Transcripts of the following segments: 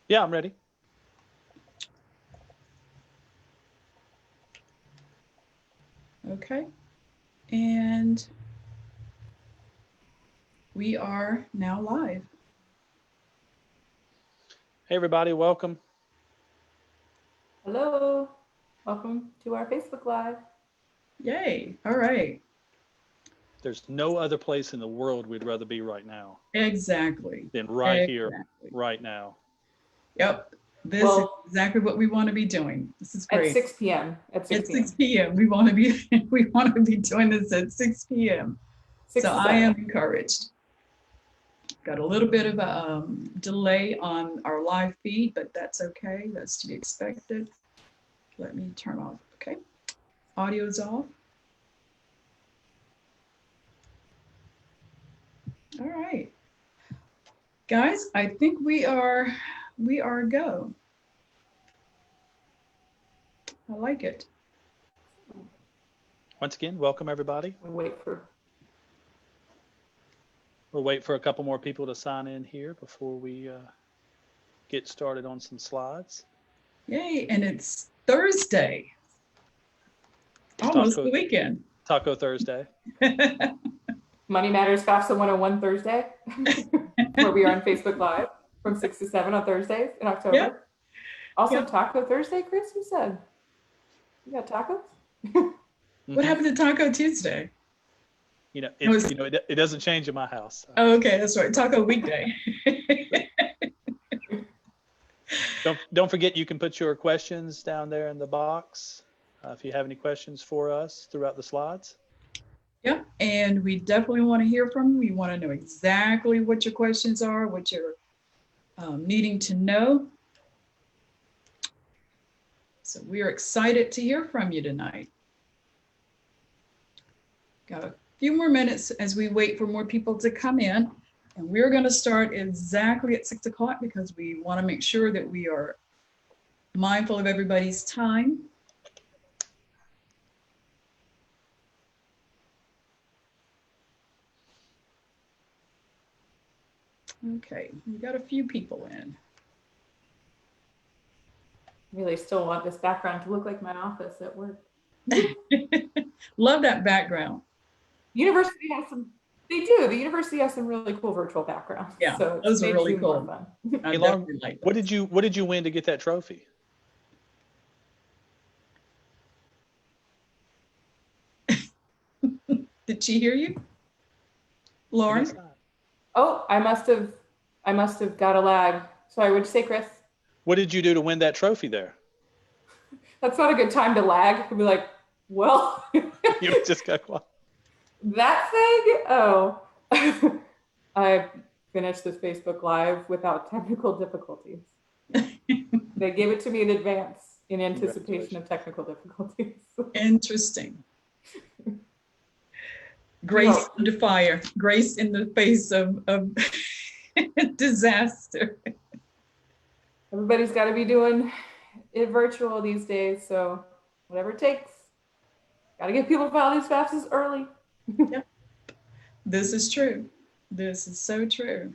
Yeah, I'm ready. Okay, and we are now live. Hey, everybody, welcome. Hello, welcome to our Facebook Live. Yay, all right. There's no other place in the world we'd rather be right now Exactly, than right here, exactly. right now. Yep, this is Well, exactly what we want to be doing. This is at great. 6 p.m. At 6 At 6 p.m. p.m. we want to be we want to be doing this at 6 p.m. 6 So to I 7. am encouraged. Got a little bit of a delay on our live feed, but that's okay. That's to be expected. Let me turn off. Okay, audio's off. All right, guys, I think we are a go. I like it. Once again, welcome, everybody. We'll wait for. We'll wait for a couple more people to sign in here before we get started on some slides. Yay, and it's Thursday. Almost the weekend. Taco Thursday. Money Matters FAFSA 101 Thursday, where we are on Facebook Live from 6 to 7 on Thursdays in October. Yep. Also, Yep. Taco Thursday, Chris, you said. You got tacos? What happened to Taco Tuesday? It doesn't change in my house. So. Oh, okay, that's right. Taco weekday. Don't forget, you can put your questions down there in the box if you have any questions for us throughout the slides. Yep, and we definitely want to hear from you. We want to know exactly what your questions are, what you're needing to know. So we are excited to hear from you tonight. Got a few more minutes as we wait for more people to come in. And we're going to start exactly at 6 o'clock because we want to make sure that we are mindful of everybody's time. Okay, we got a few people in. Really still want this background to look like my office at work. Love that background. University has some. They do. The university has some really cool virtual backgrounds. Yeah, so those are really cool. Fun. Hey, Lauren, what did you win to get that trophy? Did she hear you, Lauren? Oh, I must have got a lag. Sorry, what'd you say, Chris? What did you do to win that trophy there? That's not a good time to lag. I'd be like, well. You just got quiet. That thing? Oh. I finished this Facebook Live without technical difficulties. They gave it to me in advance in anticipation of technical difficulties. Interesting. Grace under fire, grace in the face of disaster. Everybody's got to be doing it virtual these days, so whatever it takes. Got to get people file these FAFSAs early. Yep. This is true. This is so true.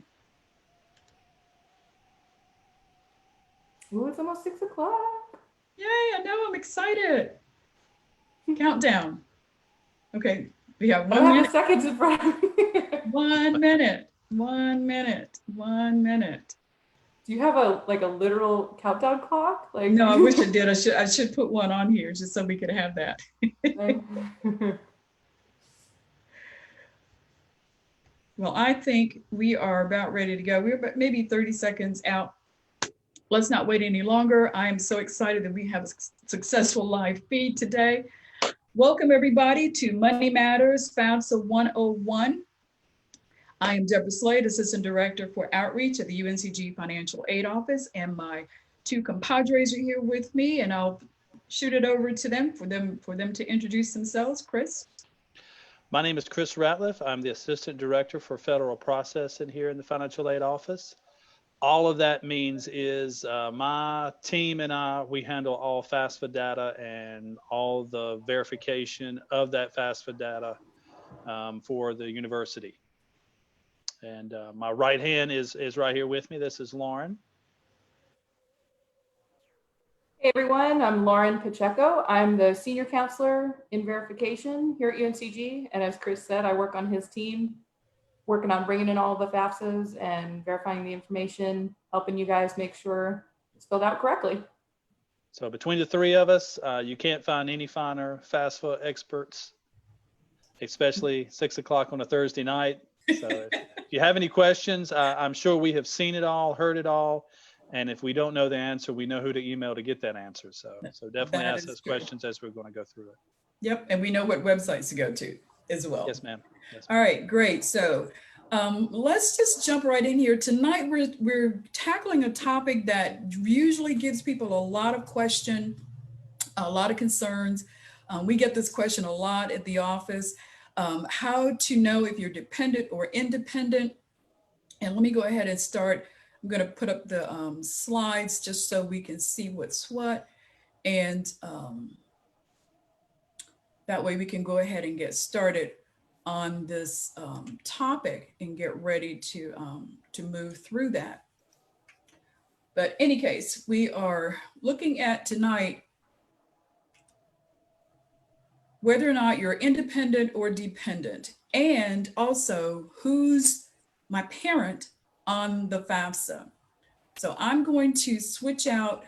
Ooh, it's almost 6 o'clock. Yay, I know, I'm excited. Countdown. Okay, we have 1 minute. Seconds in front of me. 1 minute, 1 minute, 1 minute. Do you have a literal countdown clock? Like no, I wish I did. I should put one on here just so we could have that. Well, I think we are about ready to go. We're about maybe 30 seconds out. Let's not wait any longer. I am so excited that we have a successful live feed today. Welcome everybody to Money Matters FAFSA 101. I am Deborah Slade, Assistant Director for Outreach at the UNCG Financial Aid Office, and my two compadres are here with me, and I'll shoot it over to them for them to introduce themselves. Chris. My name is Chris Ratliff. I'm the Assistant Director for Federal Processing here in the Financial Aid Office. All of that means is my team and I, we handle all FAFSA data and all the verification of that FAFSA data for the university. And my right hand is right here with me. This is Lauren. Hey everyone, I'm Lauren Pacheco. I'm the senior counselor in verification here at UNCG. And as Chris said, I work on his team, working on bringing in all the FAFSAs and verifying the information, helping you guys make sure it's filled out correctly. So between the three of us, you can't find any finer FAFSA experts, especially 6 o'clock on a Thursday night. So if you have any questions, I'm sure we have seen it all, heard it all. And if we don't know the answer, we know who to email to get that answer. So definitely That ask is those true. questions as we're going to go through it. Yep, and we know what websites to go to as well. Yes, ma'am. Yes, All right, great. So let's just jump right in here. Tonight, we're tackling a topic that usually gives people a lot of question, a lot of concerns. We get this question a lot at the office. How to know if you're dependent or independent. And let me go ahead and start. I'm going to put up the slides just so we can see what's what. And that way we can go ahead and get started on this topic and get ready to move through that. But any case, we are looking at tonight whether or not you're independent or dependent, and also who's my parent on the FAFSA. So I'm going to switch out,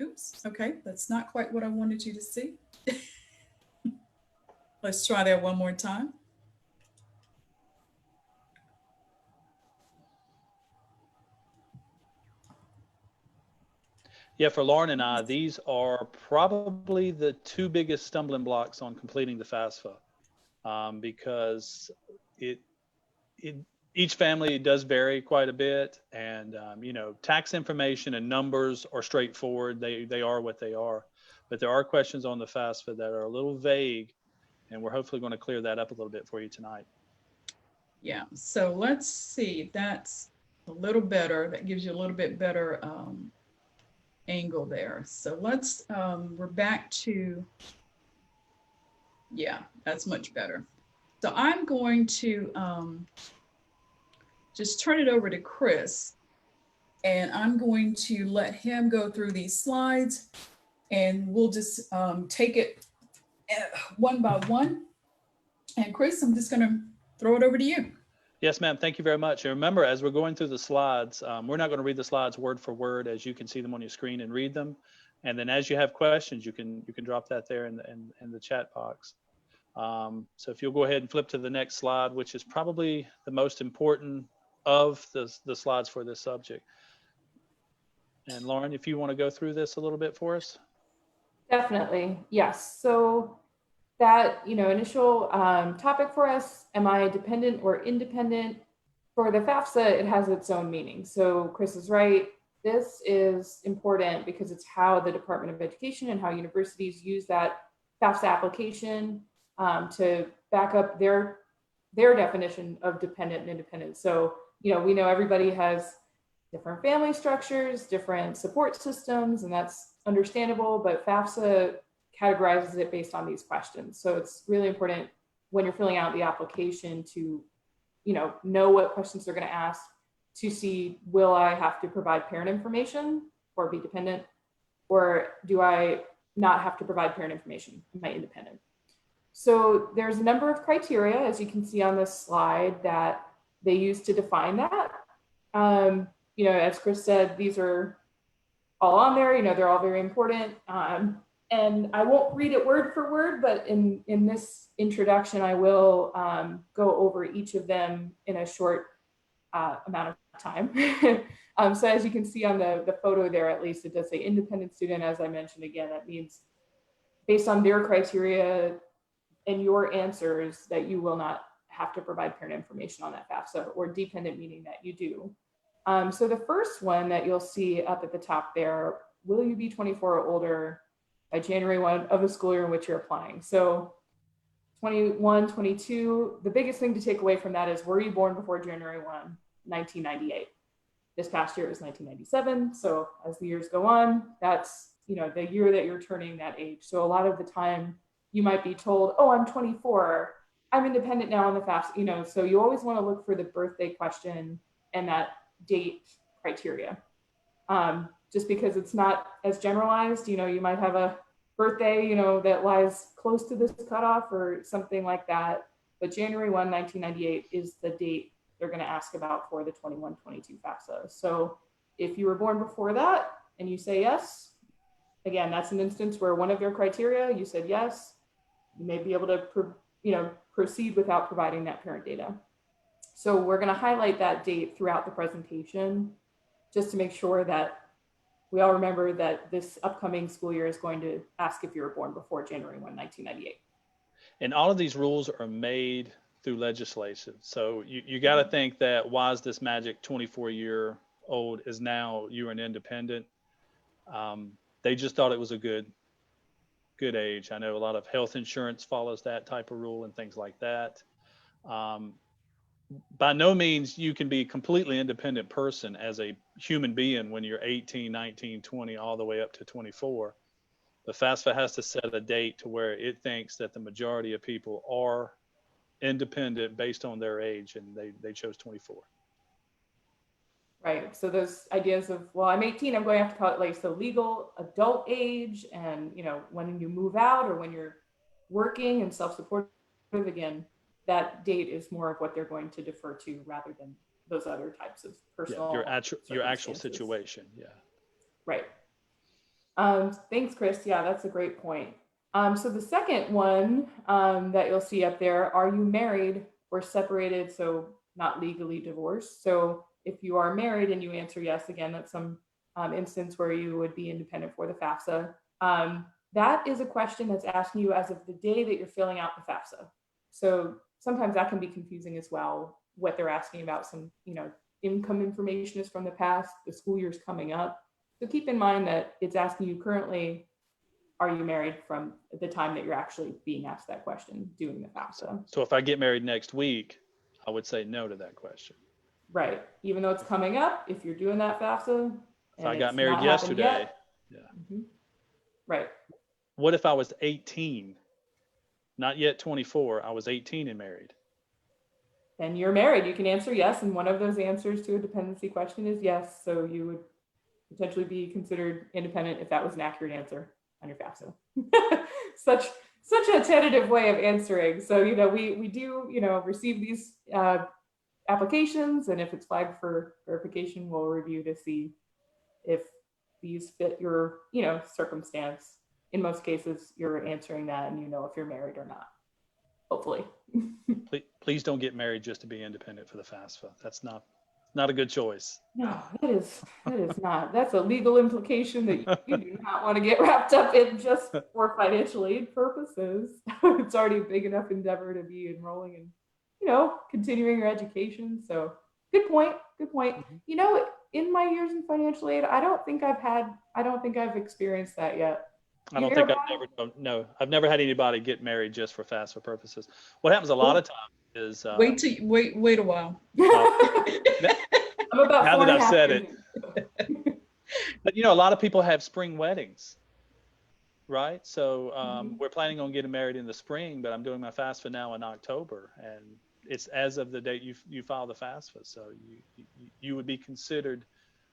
oops, okay, that's not quite what I wanted you to see. Let's try that one more time. Yeah, for Lauren and I, these are probably the two biggest stumbling blocks on completing the FAFSA, because each family does vary quite a bit, and tax information and numbers are straightforward. They are what they are, but there are questions on the FAFSA that are a little vague, and we're hopefully going to clear that up a little bit for you tonight. Yeah, so let's see. That's a little better. That gives you a little bit better angle there. So let's, we're back to, yeah, that's much better. So I'm going to just turn it over to Chris, and I'm going to let him go through these slides, and we'll just take it one by one. And Chris, I'm just going to throw it over to you. Yes, ma'am. Thank you very much. And remember, as we're going through the slides, we're not going to read the slides word for word, as you can see them on your screen and read them. And then as you have questions, you can drop that there in the chat box. So if you'll go ahead and flip to the next slide, which is probably the most important of the slides for this subject. And Lauren, if you want to go through this a little bit for us. Definitely, yes. So that initial topic for us, am I dependent or independent? For the FAFSA, it has its own meaning. So Chris is right. This is important because it's how the Department of Education and how universities use that FAFSA application to back up their definition of dependent and independent. So we know everybody has different family structures, different support systems, and that's understandable, but FAFSA categorizes it based on these questions. So it's really important when you're filling out the application to know what questions they're going to ask, to see, will I have to provide parent information or be dependent, or do I not have to provide parent information? Am I independent? So there's a number of criteria, as you can see on this slide, that they use to define that. As Chris said, these are all on there. They're all very important. And I won't read it word for word, but in this introduction, I will go over each of them in a short amount of time. So as you can see on the photo there, at least it does say independent student. As I mentioned again, that means based on their criteria and your answers that you will not have to provide parent information on that FAFSA, or dependent meaning that you do. So the first one that you'll see up at the top there, will you be 24 or older by January 1 of the school year in which you're applying? So 21, 22, the biggest thing to take away from that is, were you born before January 1, 1998? This past year is 1997. So as the years go on, that's the year that you're turning that age. So a lot of the time you might be told, oh, I'm 24, I'm independent now on the FAFSA, so you always want to look for the birthday question and that date criteria. just because it's not as generalized. You might have a birthday, that lies close to this cutoff or something like that. But January 1, 1998 is the date they're going to ask about for the 21-22 FAFSA. So if you were born before that and you say yes, again, that's an instance where one of your criteria, you said yes, you may be able to proceed without providing that parent data. So we're going to highlight that date throughout the presentation just to make sure that we all remember that this upcoming school year is going to ask if you were born before January 1, 1998. And all of these rules are made through legislation. So you got to think that why is this magic 24-year-old is now you're an independent. They just thought it was a good age. I know a lot of health insurance follows that type of rule and things like that. By no means you can be a completely independent person as a human being when you're 18, 19, 20, all the way up to 24. The FAFSA has to set a date to where it thinks that the majority of people are independent based on their age, and they chose 24. Right. So those ideas of, well, I'm 18, I'm going to have to call it like the legal adult age, and when you move out or when you're working and self-supportive, again, that date is more of what they're going to defer to rather than those other types of personal your actual situation. Yeah. Right. Thanks, Chris. Yeah, that's a great point. So the second one that you'll see up there, are you married or separated? So not legally divorced. So if you are married and you answer yes, again, that's some instance where you would be independent for the FAFSA. That is a question that's asking you as of the day that you're filling out the FAFSA. So sometimes that can be confusing as well. What they're asking about, some income information is from the past, the school year's coming up. So keep in mind that it's asking you currently, are you married, from the time that you're actually being asked that question, doing the FAFSA. So if I get married next week, I would say no to that question. Right. Even though it's coming up, if you're doing that FAFSA. If I got married yesterday. Yeah. Mm-hmm. Right. What if I was 18, not yet 24, I was 18 and married? Then you're married. You can answer yes. And one of those answers to a dependency question is yes. So you would potentially be considered independent if that was an accurate answer on your FAFSA. such a tentative way of answering. So, we do, receive these applications, and if it's flagged for verification, we'll review to see if these fit your, circumstance. In most cases, you're answering that and if you're married or not, hopefully. Please don't get married just to be independent for the FAFSA. That's not a good choice. No, that is not. That's a legal implication that you do not want to get wrapped up in just for financial aid purposes. It's already a big enough endeavor to be enrolling and, continuing your education. So good point. Mm-hmm. In my years in financial aid, I don't think I've experienced that yet. I've never had anybody get married just for FAFSA purposes. What happens a lot of times is wait a while. I'm about now that I've said it. But a lot of people have spring weddings, right? So we're planning on getting married in the spring, but I'm doing my FAFSA now in October, and it's as of the date you file the FAFSA. So you would be considered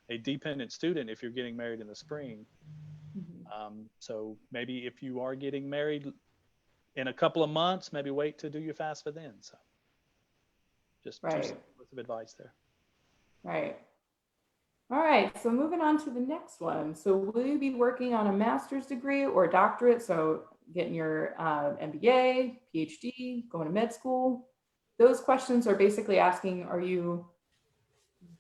a dependent student if you're getting married in the spring. So maybe if you are getting married in a couple of months, maybe wait to do your FAFSA then. So just words of advice there. Right. All right. So moving on to the next one. So will you be working on a master's degree or a doctorate? So getting your MBA, PhD, going to med school. Those questions are basically asking, are you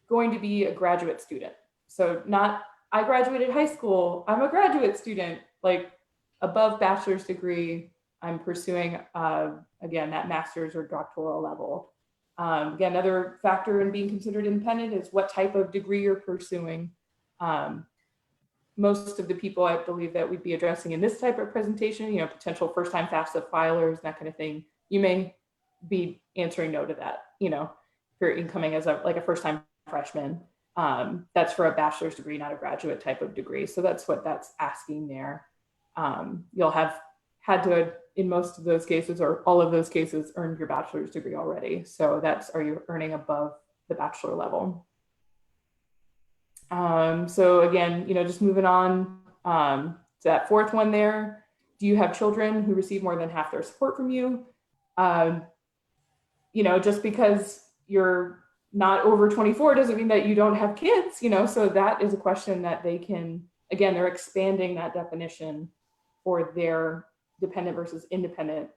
going to be a graduate student? So not, I graduated high school, I'm a graduate student, like above bachelor's degree, I'm pursuing, again, that master's or doctoral level. Again, another factor in being considered independent is what type of degree you're pursuing. Most of the people I believe that we'd be addressing in this type of presentation, potential first-time FAFSA filers, that kind of thing, you may be answering no to that, if you're incoming as a first-time freshman. That's for a bachelor's degree, not a graduate type of degree. So that's what that's asking there. You'll have had to, in most of those cases or all of those cases, earned your bachelor's degree already. So that's, are you earning above the bachelor level? So again, just moving on to that fourth one there. Do you have children who receive more than half their support from you? Um, just because you're not over 24 doesn't mean that you don't have kids, so that is a question that they can, again, they're expanding that definition for their dependent versus independent.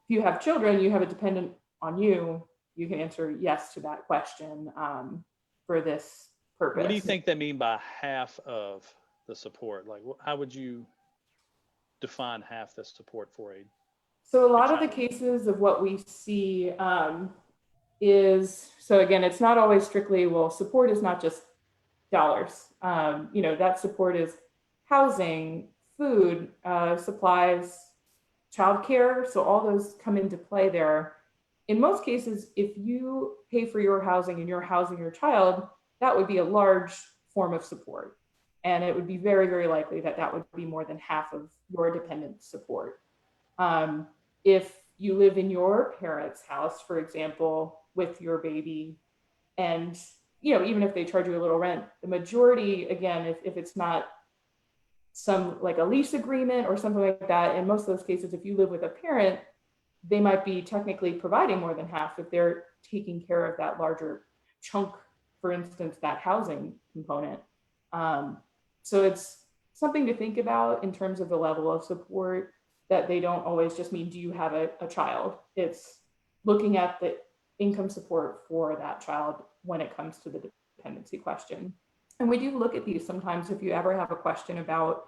If you have children, you have a dependent on you, you can answer yes to that question for this purpose. What do you think they mean by half of the support? Like, how would you define half the support for a So a lot of child? the cases of what we see is, so again, it's not always strictly, well, support is not just dollars. That support is housing, food, supplies, childcare. So all those come into play there. In most cases, if you pay for your housing and you're housing your child, that would be a large form of support. And it would be very, very likely that that would be more than half of your dependent support. If you live in your parents' house, for example, with your baby, and even if they charge you a little rent, the majority, again, if it's not some like a lease agreement or something like that, in most of those cases, if you live with a parent, they might be technically providing more than half if they're taking care of that larger chunk, for instance, that housing component. So it's something to think about in terms of the level of support, that they don't always just mean, do you have a child? It's looking at the income support for that child when it comes to the dependency question. And we do look at these sometimes. If you ever have a question about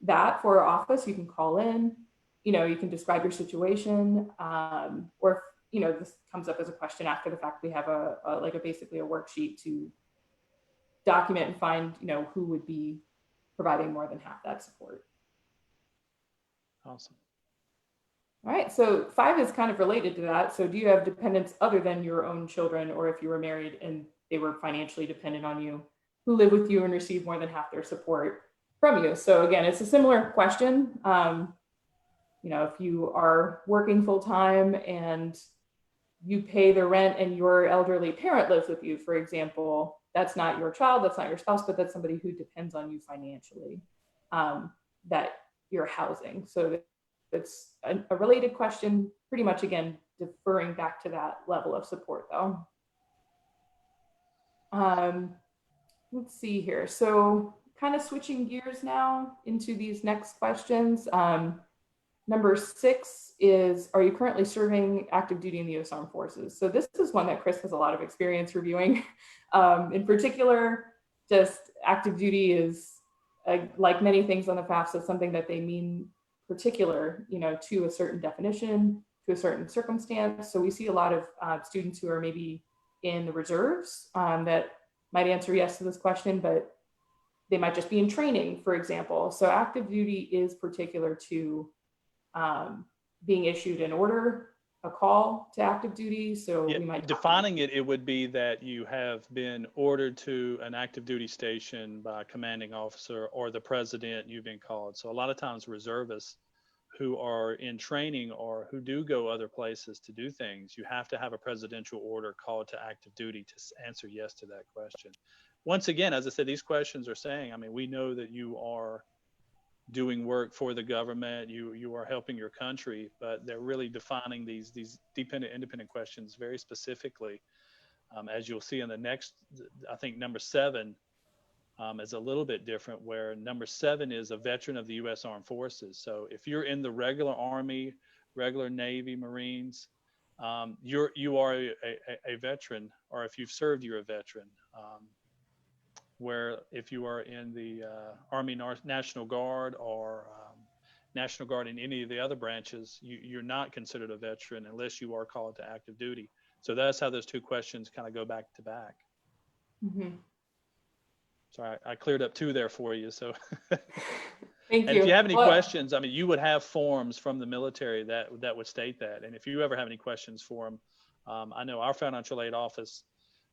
that for our office, you can call in, you can describe your situation, or if this comes up as a question after the fact, we have basically a worksheet to document and find who would be providing more than half that support. Awesome. All right, so 5 is kind of related to that. So do you have dependents other than your own children, or if you were married and they were financially dependent on you, who live with you and receive more than half their support from you? So again, it's a similar question. If you are working full time and you pay the rent and your elderly parent lives with you, for example, that's not your child, that's not your spouse, but that's somebody who depends on you financially, that you're housing. So it's a related question, pretty much, again, deferring back to that level of support though. Let's see here. So kind of switching gears now into these next questions. Number 6 is, are you currently serving active duty in the U.S. Armed Forces? So this is one that Chris has a lot of experience reviewing. In particular, just active duty is, like many things on the FAFSA, something that they mean particular, to a certain definition, to a certain circumstance. So we see a lot of students who are maybe in the reserves that might answer yes to this question, but they might just be in training, for example. So active duty is particular to being issued an order, a call to active duty. So yeah, we might defining it would be that you have been ordered to an active duty station by a commanding officer or the president, you've been called. So a lot of times reservists who are in training or who do go other places to do things, you have to have a presidential order called to active duty to answer yes to that question. Once again, as I said, these questions are saying, we know that you are doing work for the government, you are helping your country, but they're really defining these dependent independent questions very specifically. As you'll see in the next, I think number 7 is a little bit different, where number 7 is a veteran of the U.S. Armed Forces. So if you're in the regular Army, regular Navy, Marines, you are a veteran, or if you've served, you're a veteran. Where if you are in the Army National Guard or National Guard in any of the other branches, you're not considered a veteran unless you are called to active duty. So that's how those two questions kind of go back to back. Mm-hmm. So I cleared up 2 there for you. So Thank you. And if you have any questions, you would have forms from the military that would state that. And if you ever have any questions for them, I know our financial aid office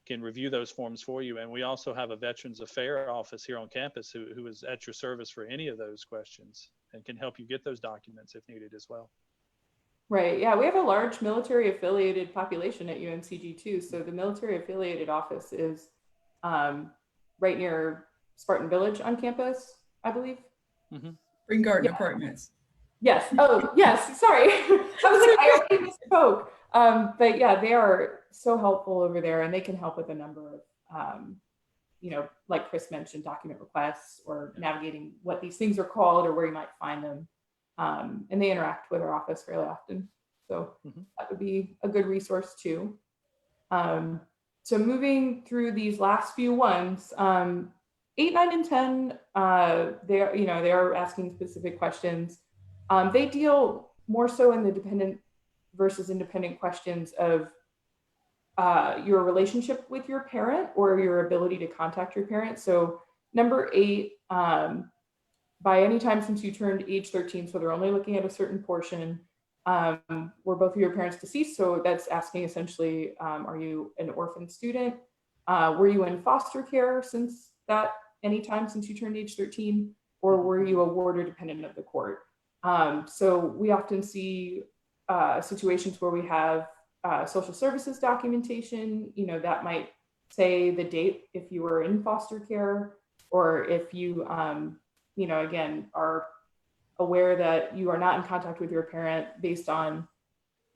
can review those forms for you. And we also have a Veterans Affairs office here on campus who is at your service for any of those questions and can help you get those documents if needed as well. Right. Yeah, we have a large military affiliated population at UNCG too. So the military affiliated office is right near Spartan Village on campus, I believe. Spring Garden Yeah. Apartments. Yes. Oh, yes. Sorry. I was like, I already misspoke. But yeah, they are so helpful over there, and they can help with a number of, like Chris mentioned, document requests or navigating what these things are called or where you might find them. And they interact with our office fairly often. So that would be a good resource too. So moving through these last few ones, 8, 9, and 10, they are asking specific questions. They deal more so in the dependent versus independent questions of your relationship with your parent or your ability to contact your parent. So number 8, by any time since you turned age 13, so they're only looking at a certain portion, were both of your parents deceased? So that's asking essentially, are you an orphan student? Were you in foster care since that any time since you turned age 13? Or were you a ward or dependent of the court? So we often see situations where we have social services documentation, that might say the date if you were in foster care, or if you, again, are aware that you are not in contact with your parent based on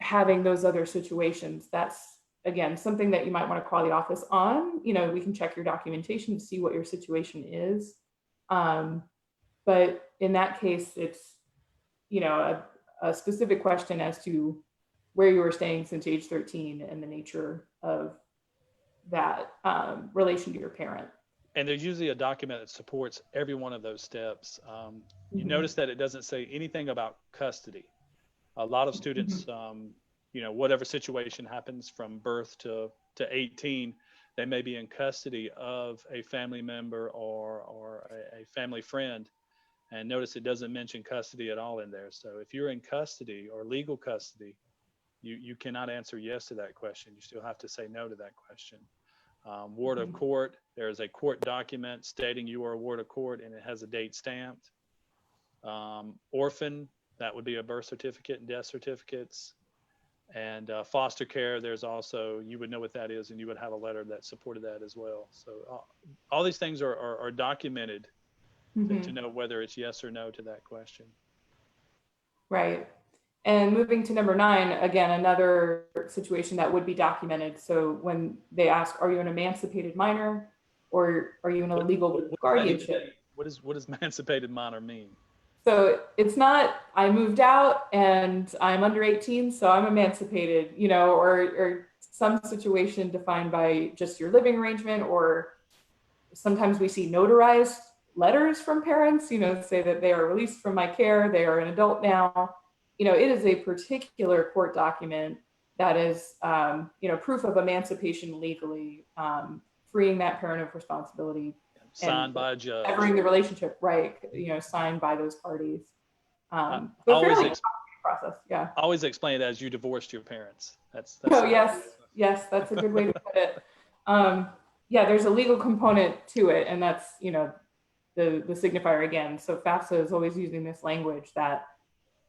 having those other situations. That's, again, something that you might want to call the office on. We can check your documentation to see what your situation is. But in that case, it's, a specific question as to where you were staying since age 13 and the nature of that relation to your parent. And there's usually a document that supports every one of those steps. You notice that it doesn't say anything about custody. A lot of students, whatever situation happens from birth to 18, they may be in custody of a family member or a family friend. And notice it doesn't mention custody at all in there. So if you're in custody or legal custody, you cannot answer yes to that question. You still have to say no to that question. Ward of court, there is a court document stating you are a ward of court, and it has a date stamped. Orphan, that would be a birth certificate and death certificates. And foster care, there's also, you would know what that is, and you would have a letter that supported that as well. So all these things are documented to know whether it's yes or no to that question. Right. And moving to number 9, again, another situation that would be documented. So when they ask, are you an emancipated minor or are you in a legal guardianship? What does emancipated minor mean? So it's not, I moved out and I'm under 18, so I'm emancipated, or some situation defined by just your living arrangement, or sometimes we see notarized letters from parents, say that they are released from my care, they are an adult now. It is a particular court document that is, proof of emancipation legally, freeing that parent of responsibility. Signed by a judge. Severing the relationship, right? Signed by those parties. I always explain it as you divorced your parents. That's yes, that's a good way to put it. There's a legal component to it, and that's the signifier again. So FAFSA is always using this language that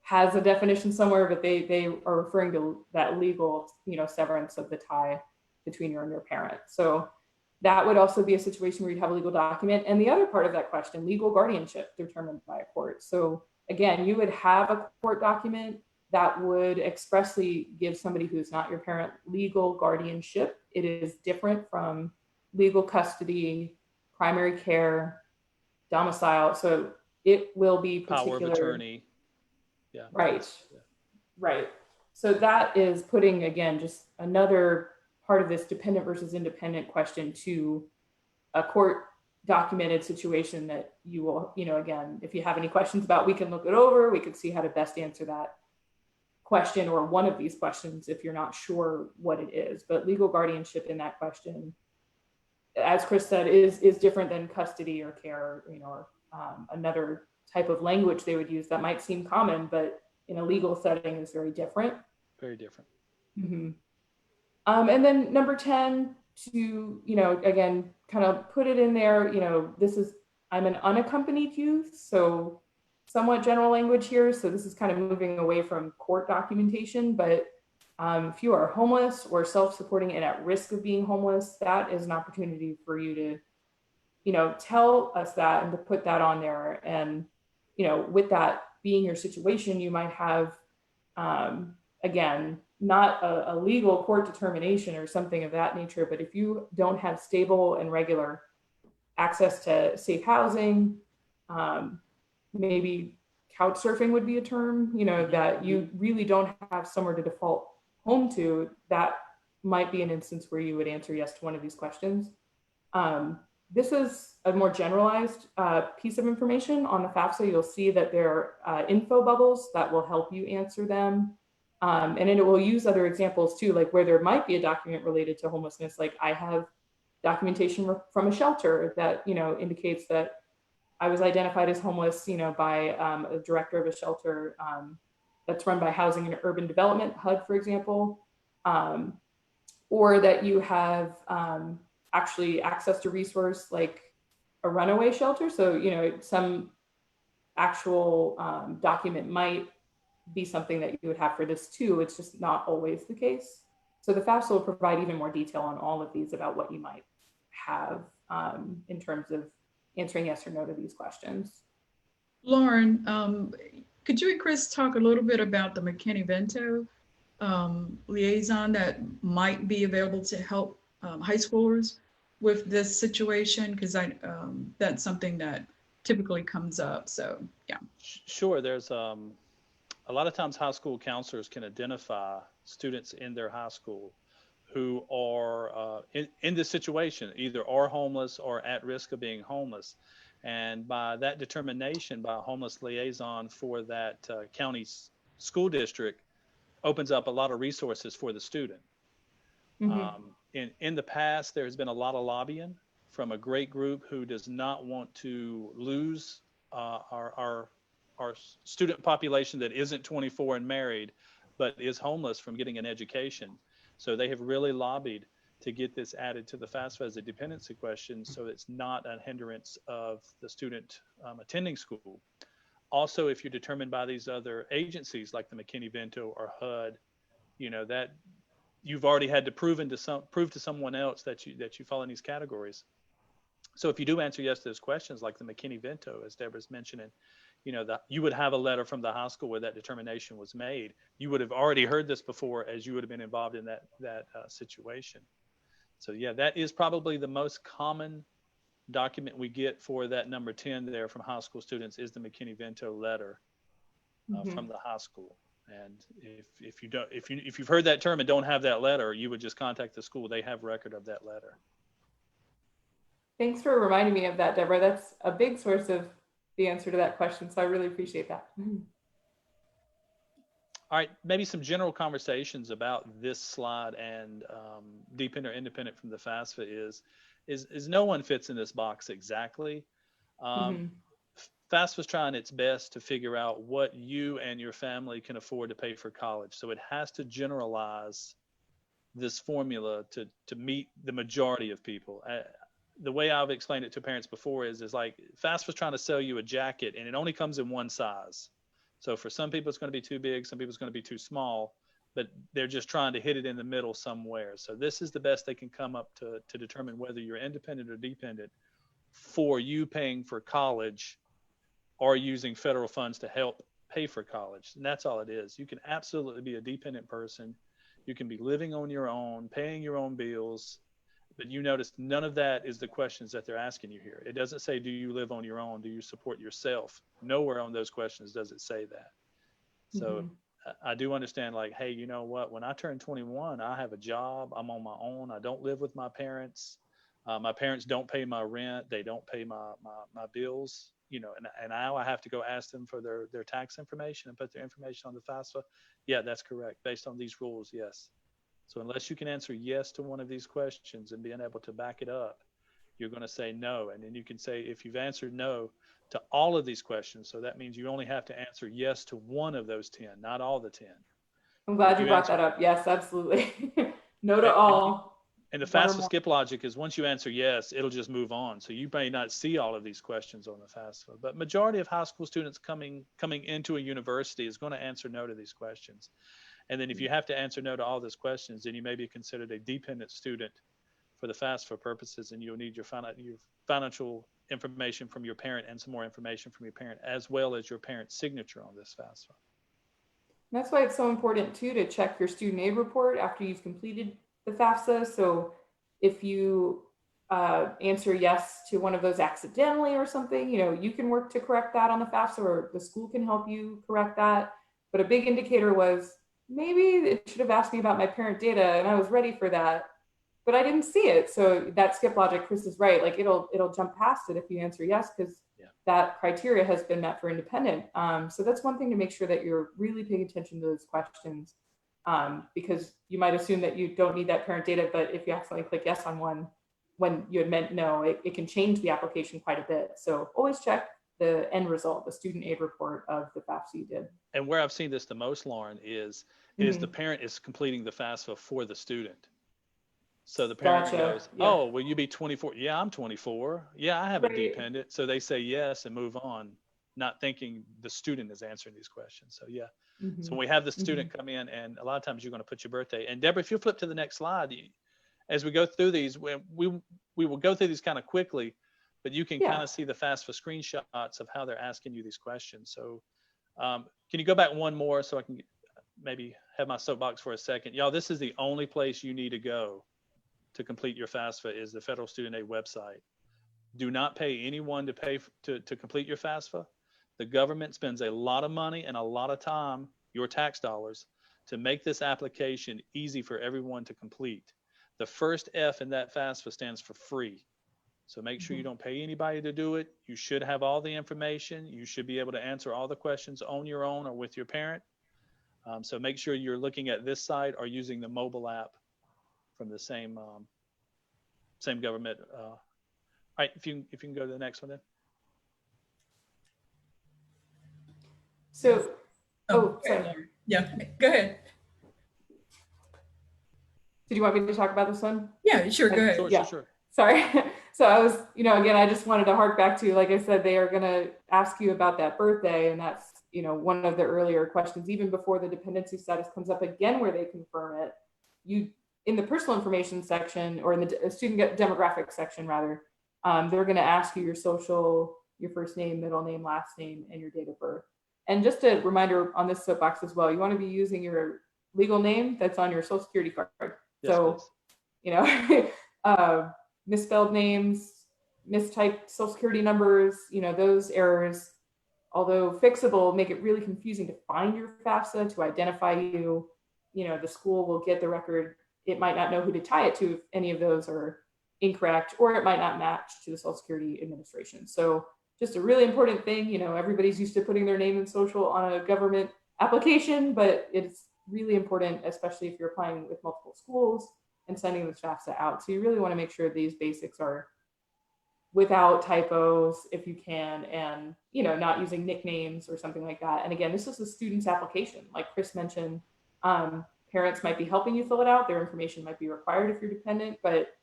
has a definition somewhere, but they are referring to that legal, severance of the tie between you and your parent. So that would also be a situation where you'd have a legal document. And the other part of that question, legal guardianship determined by a court. So again, you would have a court document that would expressly give somebody who's not your parent legal guardianship. It is different from legal custody, primary care, domicile. So it will be particular. Power of attorney. Yeah. Right. So that is putting, again, just another part of this dependent versus independent question to a court documented situation that you will, again, if you have any questions about, we can look it over. We could see how to best answer that question or one of these questions if you're not sure what it is. But legal guardianship in that question, as Chris said, is different than custody or care, or another type of language they would use that might seem common, but in a legal setting is very different. Very different. And then number 10, to, again, kind of put it in there, I'm an unaccompanied youth, so somewhat general language here. So this is kind of moving away from court documentation, but if you are homeless or self-supporting and at risk of being homeless, that is an opportunity for you to tell us that and to put that on there. And, with that being your situation, you might have, again, not a legal court determination or something of that nature, but if you don't have stable and regular access to safe housing, maybe couch surfing would be a term, that you really don't have somewhere to default home to, that might be an instance where you would answer yes to one of these questions. This is a more generalized piece of information on the FAFSA. You'll see that there are info bubbles that will help you answer them. And then it will use other examples too, like where there might be a document related to homelessness. Like I have documentation from a shelter that, indicates that I was identified as homeless, by a director of a shelter that's run by Housing and Urban Development, HUD, for example, or that you have actually access to resource like a runaway shelter. So, some actual document might be something that you would have for this too. It's just not always the case. So the FAFSA will provide even more detail on all of these about what you might have in terms of answering yes or no to these questions. Lauren, could you and Chris talk a little bit about the McKinney-Vento liaison that might be available to help high schoolers with this situation? Because that's something that typically comes up. So, yeah. Sure. There's a lot of times high school counselors can identify students in their high school who are in this situation, either are homeless or at risk of being homeless. And by that determination, by a homeless liaison for that county school district, opens up a lot of resources for the student. Mm-hmm. In the past, there's been a lot of lobbying from a great group who does not want to lose our student population that isn't 24 and married, but is homeless from getting an education. So they have really lobbied to get this added to the FAFSA as a dependency question, so it's not a hindrance of the student attending school. Also, if you're determined by these other agencies like the McKinney-Vento or HUD, that you've already had to prove to someone else that you fall in these categories. So if you do answer yes to those questions, like the McKinney-Vento, as Deborah's mentioning, that you would have a letter from the high school where that determination was made. You would have already heard this before, as you would have been involved in that situation. So yeah, that is probably the most common document we get for that number 10 there from high school students is the McKinney-Vento letter from the high school. And if you've heard that term and don't have that letter, you would just contact the school. They have record of that letter. Thanks for reminding me of that, Deborah. That's a big source of the answer to that question. So I really appreciate that. All right, maybe some general conversations about this slide and dependent or independent from the FAFSA is no one fits in this box exactly. FAFSA was trying its best to figure out what you and your family can afford to pay for college. So it has to generalize this formula to meet the majority of people. The way I've explained it to parents before is like FAFSA was trying to sell you a jacket and it only comes in one size. So for some people, it's going to be too big. Some people, it's going to be too small, but they're just trying to hit it in the middle somewhere. So this is the best they can come up to determine whether you're independent or dependent for you paying for college or using federal funds to help pay for college. And that's all it is. You can absolutely be a dependent person. You can be living on your own, paying your own bills. But you notice none of that is the questions that they're asking you here. It doesn't say, do you live on your own? Do you support yourself? Nowhere on those questions does it say that. So I do understand, like, hey, you know what? When I turn 21, I have a job. I'm on my own. I don't live with my parents. My parents don't pay my rent. They don't pay my bills, and now I have to go ask them for their tax information and put their information on the FAFSA. Yeah, that's correct. Based on these rules, yes. So unless you can answer yes to one of these questions and being able to back it up, you're going to say no. And then you can say, if you've answered no to all of these questions, so that means you only have to answer yes to one of those 10, not all the 10. I'm glad you brought that up. Yes, absolutely. No to all. And the FAFSA skip logic is once you answer yes, it'll just move on. So you may not see all of these questions on the FAFSA, but majority of high school students coming into a university is going to answer no to these questions. And then if you have to answer no to all those questions, then you may be considered a dependent student for the FAFSA purposes, and you'll need your financial information from your parent and some more information from your parent, as well as your parent's signature on this FAFSA. That's why it's so important too to check your student aid report after you've completed the FAFSA. So if you answer yes to one of those accidentally or something, you can work to correct that on the FAFSA, or the school can help you correct that. But a big indicator was, maybe it should have asked me about my parent data and I was ready for that, but I didn't see it. So that skip logic, Chris is right. Like it'll jump past it if you answer yes, because that criteria has been met for independent. So that's one thing to make sure that you're really paying attention to those questions, because you might assume that you don't need that parent data, but if you accidentally click yes on one when you had meant no, it can change the application quite a bit. So always check the end result, the student aid report of the FAFSA you did. And where I've seen this the most, Lauren, is the parent is completing the FAFSA for the student. So the parent goes, oh, will you be 24? Yeah, I'm 24. Yeah, I have a dependent. So they say yes and move on, not thinking the student is answering these questions. So so when we have the student come in, and a lot of times you're going to put your birthday. And Deborah, if you flip to the next slide, as we go through these, we will go through these kind of quickly, but you can kind of see the FAFSA screenshots of how they're asking you these questions. So can you go back one more so I can maybe have my soapbox for a second? Y'all, this is the only place you need to go to complete your FAFSA is the Federal Student Aid website. Do not pay anyone to complete your FAFSA. The government spends a lot of money and a lot of time, your tax dollars, to make this application easy for everyone to complete. The first F in that FAFSA stands for free. So make sure you don't pay anybody to do it. You should have all the information. You should be able to answer all the questions on your own or with your parent. So make sure you're looking at this site or using the mobile app from the same government. All right, if you can go to the next one then. So, sorry. Yeah, go ahead. Did you want me to talk about this one? Yeah, sure, go ahead. Sure. Sorry. So I was, again, I just wanted to hark back to, like I said, they are going to ask you about that birthday, and that's, one of the earlier questions, even before the dependency status comes up again, where they confirm it. You, in the personal information section, or in the student demographic section rather, they're going to ask you your social, your first name, middle name, last name, and your date of birth. And just a reminder on this soapbox as well, you want to be using your legal name that's on your Social Security card. Yes, so, misspelled names, mistyped Social Security numbers, those errors, although fixable, make it really confusing to find your FAFSA, to identify you. The school will get the record. It might not know who to tie it to if any of those are incorrect, or it might not match to the Social Security Administration. So just a really important thing, everybody's used to putting their name and social on a government application, but it's really important, especially if you're applying with multiple schools and sending this FAFSA out. So you really want to make sure these basics are without typos if you can, and not using nicknames or something like that. And again, this is the student's application. Like Chris mentioned, parents might be helping you fill it out. Their information might be required if you're dependent, but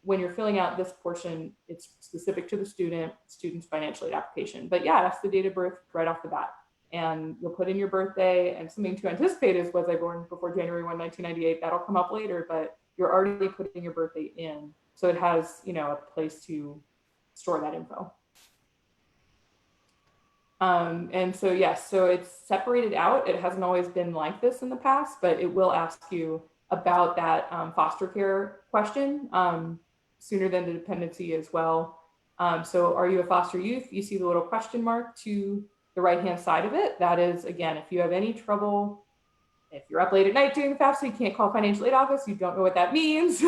when you're filling out this portion, it's specific to the student's financial aid application. But yeah, that's the date of birth right off the bat. And you'll put in your birthday, and something to anticipate is, was I born before January 1, 1998? That'll come up later, but you're already putting your birthday in. So it has, a place to store that info. And so, yes, so it's separated out. It hasn't always been like this in the past, but it will ask you about that foster care question sooner than the dependency as well. So are you a foster youth? You see the little question mark to the right-hand side of it. That is, again, if you have any trouble, if you're up late at night doing the FAFSA, you can't call financial aid office, you don't know what that means.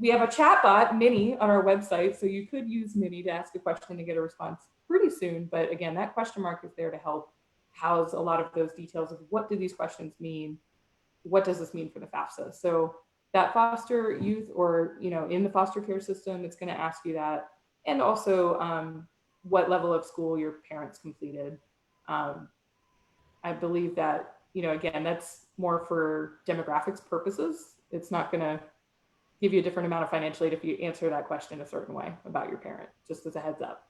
We have a chat bot, Minnie, on our website, so you could use Minnie to ask a question and get a response pretty soon. But again, that question mark is there to help house a lot of those details of what do these questions mean? What does this mean for the FAFSA? So that foster youth, or in the foster care system, it's going to ask you that, and also what level of school your parents completed. I believe that again, that's more for demographics purposes. It's not going to give you a different amount of financial aid if you answer that question a certain way about your parent, just as a heads up.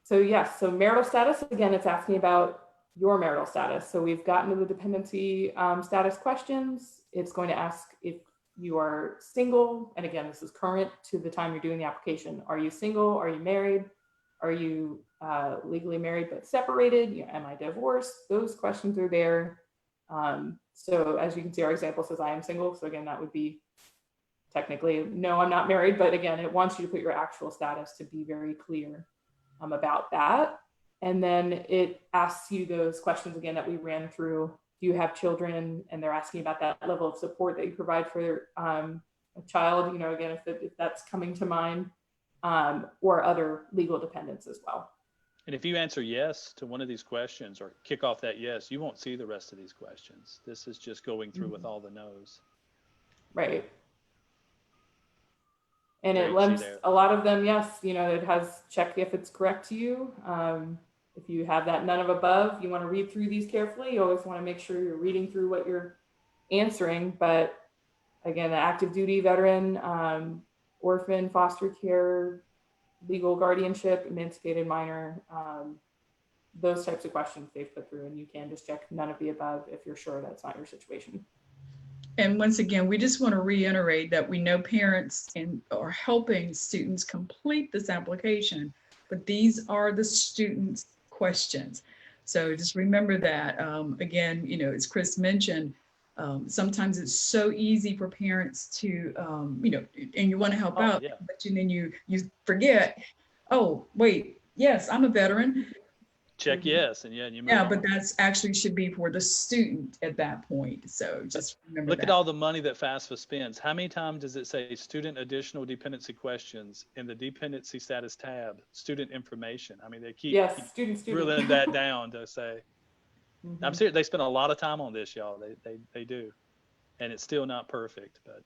So yes, so marital status, again, it's asking about your marital status. So we've gotten to the dependency status questions. It's going to ask if you are single. And again, this is current to the time you're doing the application. Are you single? Are you married? Are you legally married but separated? Am I divorced? Those questions are there. So as you can see, our example says I am single. So again, that would be technically, no, I'm not married. But again, it wants you to put your actual status to be very clear about that. And then it asks you those questions again that we ran through. Do you have children? And they're asking about that level of support that you provide for a child, again, if that's coming to mind, or other legal dependents as well. And if you answer yes to one of these questions or kick off that yes, you won't see the rest of these questions. This is just going through with all the no's. Right. And There it you can see lets there. a lot of them, yes, it has check if it's correct to you. If you have that none of above, you want to read through these carefully. You always want to make sure you're reading through what you're answering. But again, the active duty veteran, orphan, foster care, legal guardianship, emancipated minor, those types of questions they've put through, and you can just check none of the above if you're sure that's not your situation. And once again, we just want to reiterate that we know parents are helping students complete this application, but these are the students' questions. So just remember that. Again, as Chris mentioned, sometimes it's so easy for parents to, and you want to help out, yeah. but then you forget, oh, wait, yes, I'm a veteran. Check yes, and you move Yeah, on. but that's actually should be for the student at that point. So just remember Look that. at all the money that FAFSA spends. How many times does it say student additional dependency questions in the dependency status tab, student information? I mean, they keep student. drilling that down to say, Mm-hmm. I'm serious, they spend a lot of time on this, y'all. They do. And it's still not perfect, but.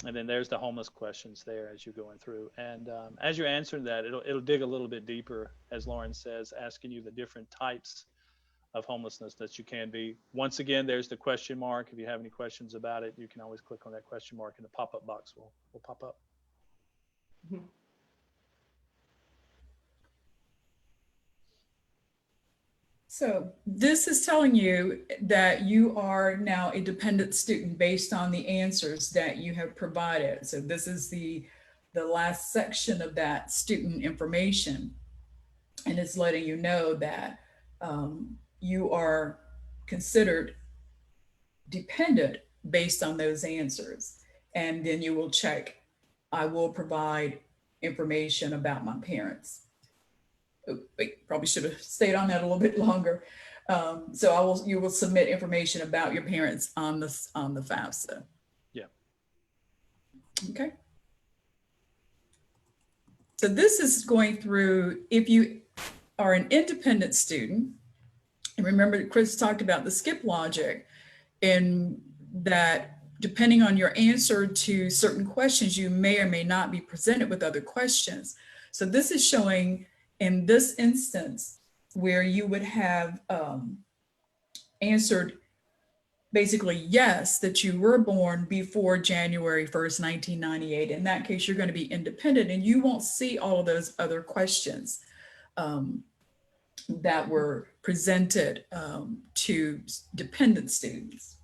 And then there's the homeless questions there as you're going through. And as you're answering that, it'll dig a little bit deeper, as Lauren says, asking you the different types of homelessness that you can be. Once again, there's the question mark. If you have any questions about it, you can always click on that question mark and the pop-up box will pop up. Mm-hmm. So this is telling you that you are now a dependent student based on the answers that you have provided. So this is the last section of that student information. And it's letting you know that you are considered dependent based on those answers. And then you will check, I will provide information about my parents. Wait, probably should have stayed on that a little bit longer. So you will submit information about your parents on the FAFSA. Yeah. Okay. So this is going through, if you are an independent student, and remember Chris talked about the skip logic, in that depending on your answer to certain questions, you may or may not be presented with other questions. So this is showing in this instance where you would have answered basically yes, that you were born before January 1st, 1998. In that case, you're going to be independent and you won't see all of those other questions that were presented to dependent students.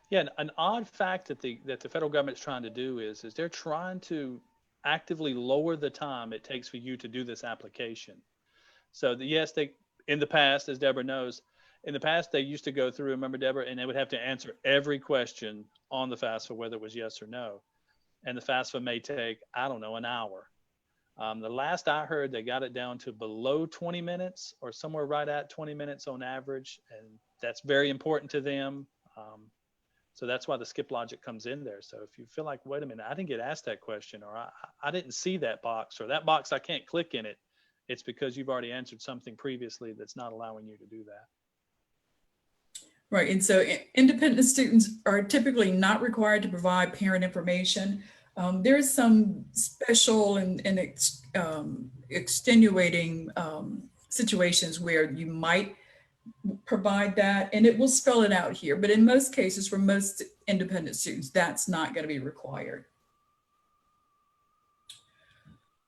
Yeah, an odd fact that the federal government's trying to do is they're trying to actively lower the time it takes for you to do this application. So yes, in the past, as Deborah knows, in the past they used to go through, remember Deborah, and they would have to answer every question on the FAFSA, whether it was yes or no. And the FAFSA may take, I don't know, an hour. The last I heard, they got it down to below 20 minutes or somewhere right at 20 minutes on average. And that's very important to them. So that's why the skip logic comes in there. So if you feel like, wait a minute, I didn't get asked that question, or I didn't see that box, or that box, I can't click in it, it's because you've already answered something previously that's not allowing you to do that. Right, and so independent students are typically not required to provide parent information. There's some special and extenuating situations where you might provide that, and it will spell it out here. But in most cases, for most independent students, that's not going to be required.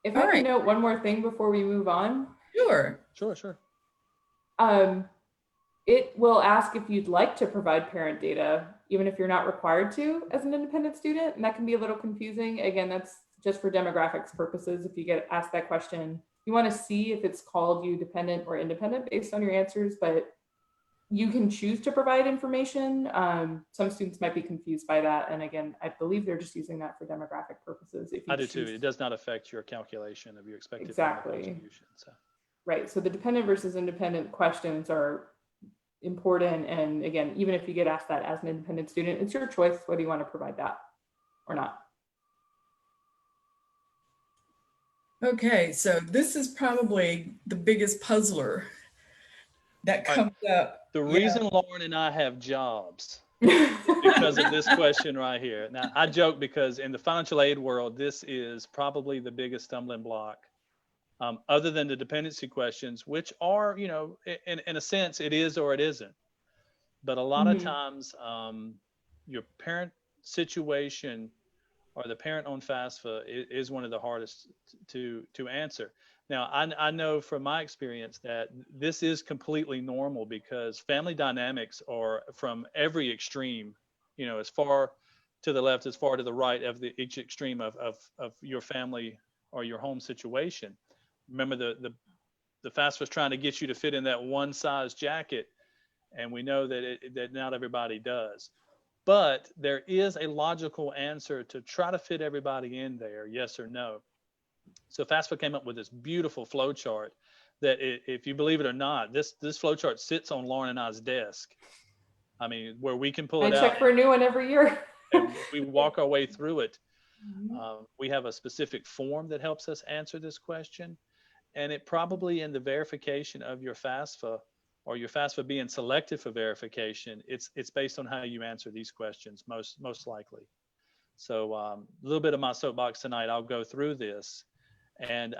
If I can note one more thing before we move on, Sure. Sure. It will ask if you'd like to provide parent data, even if you're not required to as an independent student. And that can be a little confusing. Again, that's just for demographics purposes. If you get asked that question, you want to see if it's called you dependent or independent based on your answers, but you can choose to provide information. Some students might be confused by that. And again, I believe they're just using that for demographic purposes. If you I do too. It does not affect your calculation of your expected family contribution. So. Right. So the dependent versus independent questions are important. And again, even if you get asked that as an independent student, it's your choice whether you want to provide that or not. Okay, so this is probably the biggest puzzler that comes up. The reason Lauren and I have jobs is because of this question right here. Now, I joke because in the financial aid world, this is probably the biggest stumbling block, other than the dependency questions, which are, you know, in a sense, it is or it isn't. But a lot of times, your parent situation or the parent-owned FAFSA is one of the hardest to answer. Now, I know from my experience that this is completely normal because family dynamics are from every extreme, you know, as far to the left, as far to the right of each extreme of your family or your home situation. Remember, the FAFSA was trying to get you to fit in that one size jacket, and we know that not everybody does. But there is a logical answer to try to fit everybody in there, yes or no. So FAFSA came up with this beautiful flow chart that, if you believe it or not, this flow chart sits on Lauren and I's desk. I mean, where we can pull it out. I check for a new one every year. And we walk our way through it. We have a specific form that helps us answer this question. And it probably, in the verification of your FAFSA, or your FAFSA being selected for verification, it's based on how you answer these questions most likely. So a little bit of my soapbox tonight. I'll go through this, and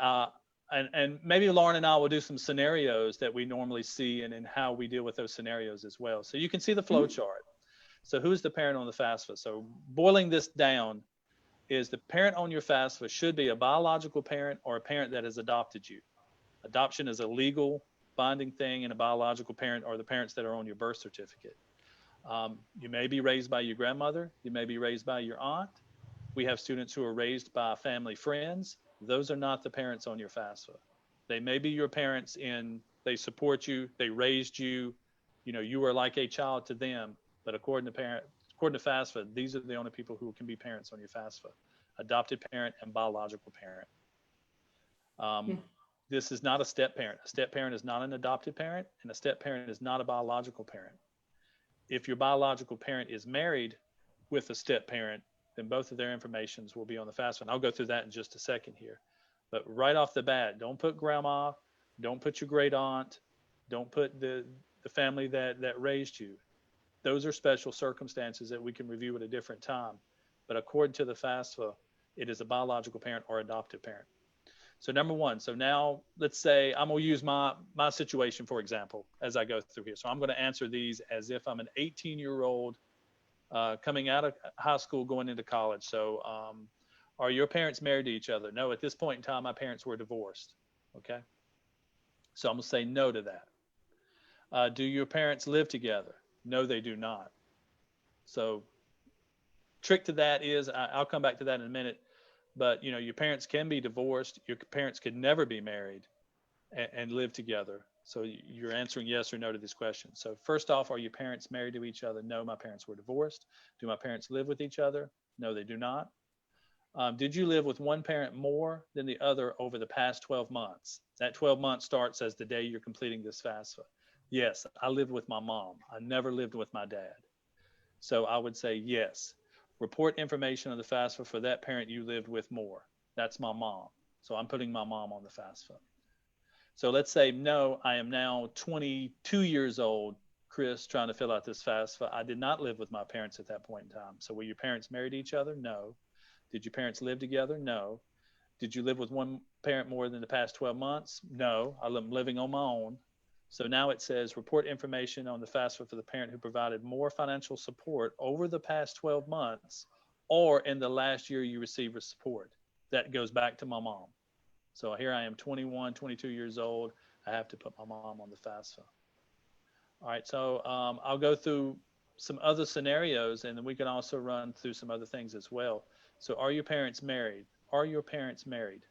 maybe Lauren and I will do some scenarios that we normally see, and how we deal with those scenarios as well. So you can see the flow chart. So who's the parent on the FAFSA? So boiling this down, is the parent on your FAFSA should be a biological parent or a parent that has adopted you. Adoption is a legal binding thing, and a biological parent are the parents that are on your birth certificate. You may be raised by your grandmother. You may be raised by your aunt. We have students who are raised by family friends. Those are not the parents on your FAFSA. They may be your parents they support you, they raised you, you know, you were like a child to them, but according to FAFSA, these are the only people who can be parents on your FAFSA: adopted parent and biological parent. This is not a step parent. A step parent is not an adopted parent, and a step parent is not a biological parent. If your biological parent is married with a step parent, then both of their informations will be on the FAFSA. And I'll go through that in just a second here. But right off the bat, don't put grandma, don't put your great aunt, don't put the family that raised you. Those are special circumstances that we can review at a different time. But according to the FAFSA, it is a biological parent or adopted parent. So number one, so now let's say I'm going to use my situation, for example, as I go through here. So I'm going to answer these as if I'm an 18-year-old coming out of high school, going into college. So are your parents married to each other? No, at this point in time, my parents were divorced. Okay. So I'm going to say no to that. Do your parents live together? No, they do not. So trick to that is, I'll come back to that in a minute. But, you know, your parents can be divorced. Your parents could never be married and live together. So you're answering yes or no to this question. So first off, are your parents married to each other? No, my parents were divorced. Do my parents live with each other? No, they do not. Did you live with one parent more than the other over the past 12 months? That 12 months starts as the day you're completing this FAFSA. Yes, I lived with my mom. I never lived with my dad. So I would say yes. Report information on the FAFSA for that parent you lived with more. That's my mom. So I'm putting my mom on the FAFSA. So let's say, no, I am now 22 years old, Chris, trying to fill out this FAFSA. I did not live with my parents at that point in time. So were your parents married to each other? No. Did your parents live together? No. Did you live with one parent more than the past 12 months? No. I'm living on my own. So now it says report information on the FAFSA for the parent who provided more financial support over the past 12 months or in the last year you received support. That goes back to my mom. So here I am, 21, 22 years old. I have to put my mom on the FAFSA. All right, so I'll go through some other scenarios, and then we can also run through some other things as well. So are your parents married? Are your parents married?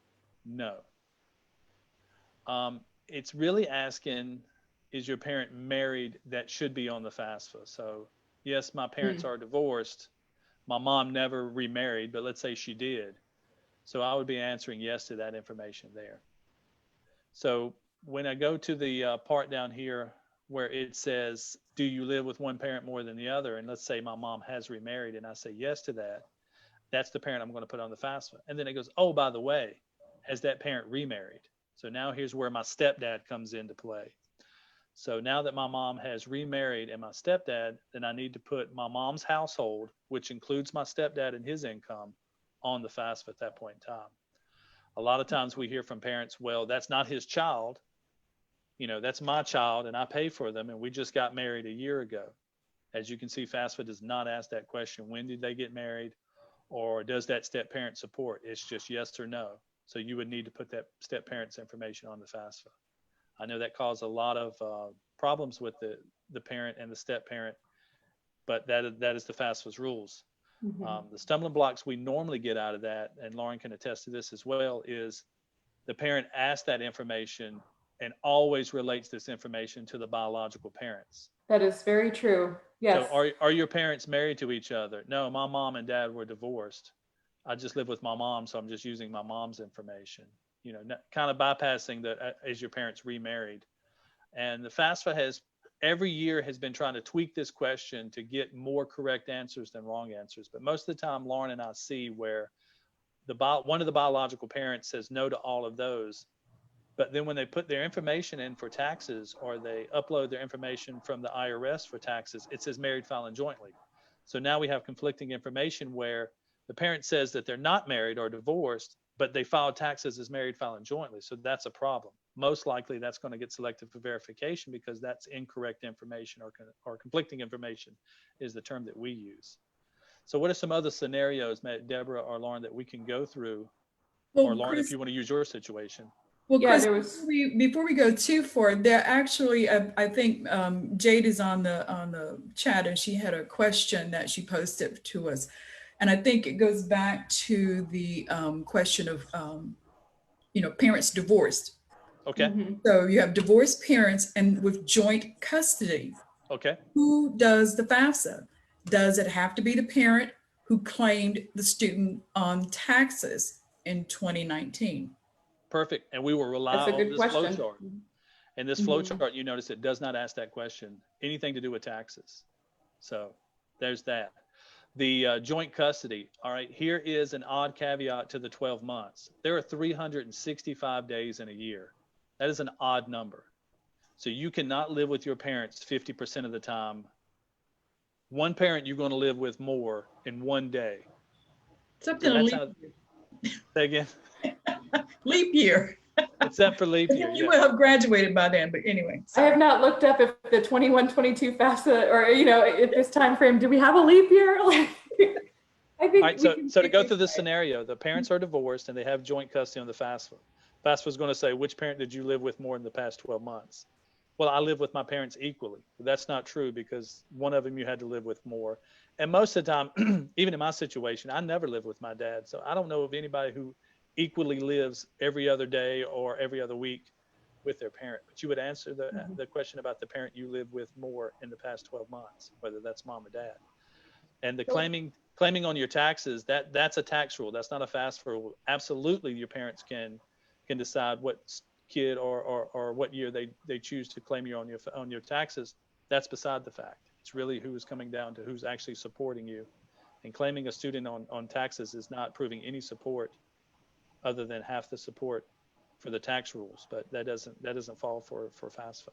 No. It's really asking, is your parent married that should be on the FAFSA? So yes, my parents are divorced. My mom never remarried, but let's say she did. So I would be answering yes to that information there. So when I go to the part down here where it says, do you live with one parent more than the other? And let's say my mom has remarried and I say yes to that. That's the parent I'm going to put on the FAFSA. And then it goes, oh, by the way, has that parent remarried? So now here's where my stepdad comes into play. So now that my mom has remarried and my stepdad, then I need to put my mom's household, which includes my stepdad and his income, on the FAFSA at that point in time. A lot of times we hear from parents, well, that's not his child. You know, that's my child and I pay for them and we just got married a year ago. As you can see, FAFSA does not ask that question. When did they get married? Or does that step parent support? It's just yes or no. So you would need to put that step parent's information on the FAFSA. I know that caused a lot of problems with the parent and the step parent, but that is the FAFSA's rules. The stumbling blocks we normally get out of that, and Lauren can attest to this as well, is the parent asks that information and always relates this information to the biological parents. That is very true. Yes. So are your parents married to each other? No, my mom and dad were divorced. I just live with my mom, so I'm just using my mom's information. You know, kind of bypassing the is your parents remarried? And the FAFSA has every year has been trying to tweak this question to get more correct answers than wrong answers. But most of the time, Lauren and I see where one of the biological parents says no to all of those. But then when they put their information in for taxes or they upload their information from the IRS for taxes, it says married, filing jointly. So now we have conflicting information where the parent says that they're not married or divorced, but they filed taxes as married, filing jointly. So that's a problem. Most likely that's going to get selected for verification because that's incorrect information or conflicting information is the term that we use. So what are some other scenarios, Deborah or Lauren, that we can go through? Well, or Lauren, Chris, if you want to use your situation. Well, Yeah, Chris, before we go too far, there actually, I think Jade is on the chat and she had a question that she posted to us. And I think it goes back to the question of, parents divorced. Okay. So you have divorced parents and with joint custody. Okay. Who does the FAFSA? Does it have to be the parent who claimed the student on taxes in 2019? Perfect. And we will rely on this flow chart. And this flow chart, you notice it does not ask that question, anything to do with taxes. So there's that. The joint custody. All right, here is an odd caveat to the 12 months. There are 365 days in a year. That is an odd number. So you cannot live with your parents 50% of the time. One parent you're going to live with more in one day. Something to leap year. Say again? Leap year. Except for leap year. You will have graduated by then, but anyway. Sorry. I have not looked up if the 21-22 FAFSA or, at this time frame, do we have a leap year? I think all right, so to go through this scenario, the parents are divorced and they have joint custody on the FAFSA. FAFSA is going to say, which parent did you live with more in the past 12 months? Well, I live with my parents equally. But that's not true because one of them you had to live with more. And most of the time, even in my situation, I never lived with my dad. So I don't know of anybody who equally lives every other day or every other week with their parent. But you would answer the question about the parent you live with more in the past 12 months, whether that's mom or dad. And the claiming on your taxes, that's a tax rule. That's not a FAFSA rule. Absolutely, your parents can decide what kid or what year they choose to claim you on your taxes. That's beside the fact. It's really who is coming down to who's actually supporting you. And claiming a student on taxes is not proving any support other than half the support for the tax rules, but that doesn't fall for FAFSA.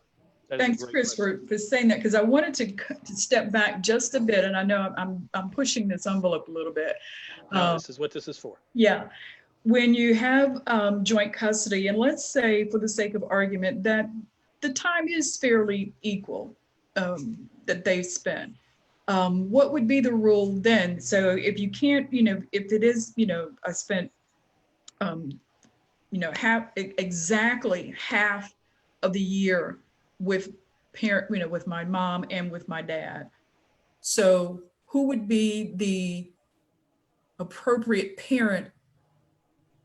Thanks, Chris, for saying that, because I wanted to step back just a bit, and I know I'm pushing this envelope a little bit. No, this is what this is for. Yeah, when you have joint custody, and let's say, for the sake of argument, that the time is fairly equal that they spend. What would be the rule then? So if you can't, if it is, I spent exactly half of the year with with my mom and with my dad. So who would be the appropriate parent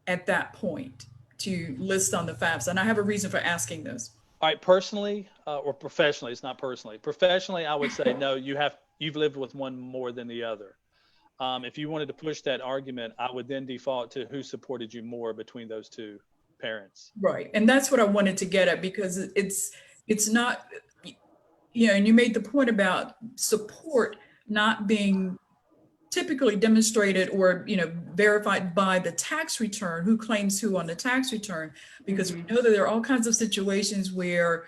at that point to list on the FAFSA? And I have a reason for asking this. All right, personally or professionally, it's not personally. Professionally, I would say no. You've lived with one more than the other. If you wanted to push that argument, I would then default to who supported you more between those two parents. Right. And that's what I wanted to get at, because it's not, and you made the point about support not being typically demonstrated or verified by the tax return, who claims who on the tax return, because we know that there are all kinds of situations where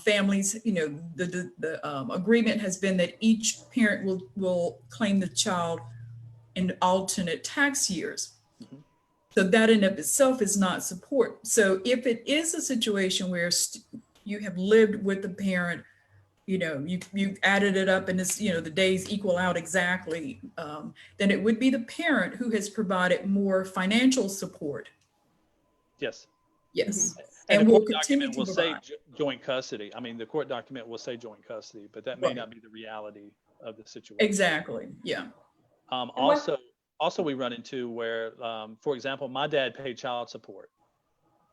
families, the agreement has been that each parent will claim the child in alternate tax years. Mhm. So that in of itself is not support. So if it is a situation where you have lived with the parent, you've added it up and it's, the days equal out exactly, then it would be the parent who has provided more financial support. Yes. Yes. And And the we'll court continue document to will say provide. joint custody. I mean, the court document will say joint custody, but that may Right. not be the reality of the situation. Exactly. Yeah. Also, we run into where, for example, my dad paid child support.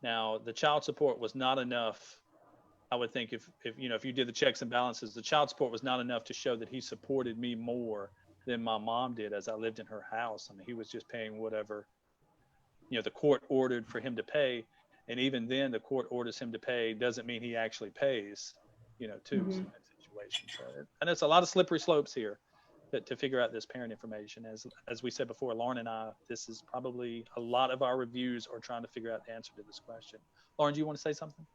Now, the child support was not enough. I would think if you did the checks and balances, the child support was not enough to show that he supported me more than my mom did as I lived in her house. I mean, he was just paying whatever, the court ordered for him to pay. And even then, the court orders him to pay doesn't mean he actually pays, too, in that situation. So, and it's a lot of slippery slopes here to figure out this parent information. As we said before, Lauren and I, this is probably a lot of our reviews are trying to figure out the answer to this question. Lauren, do you want to say something?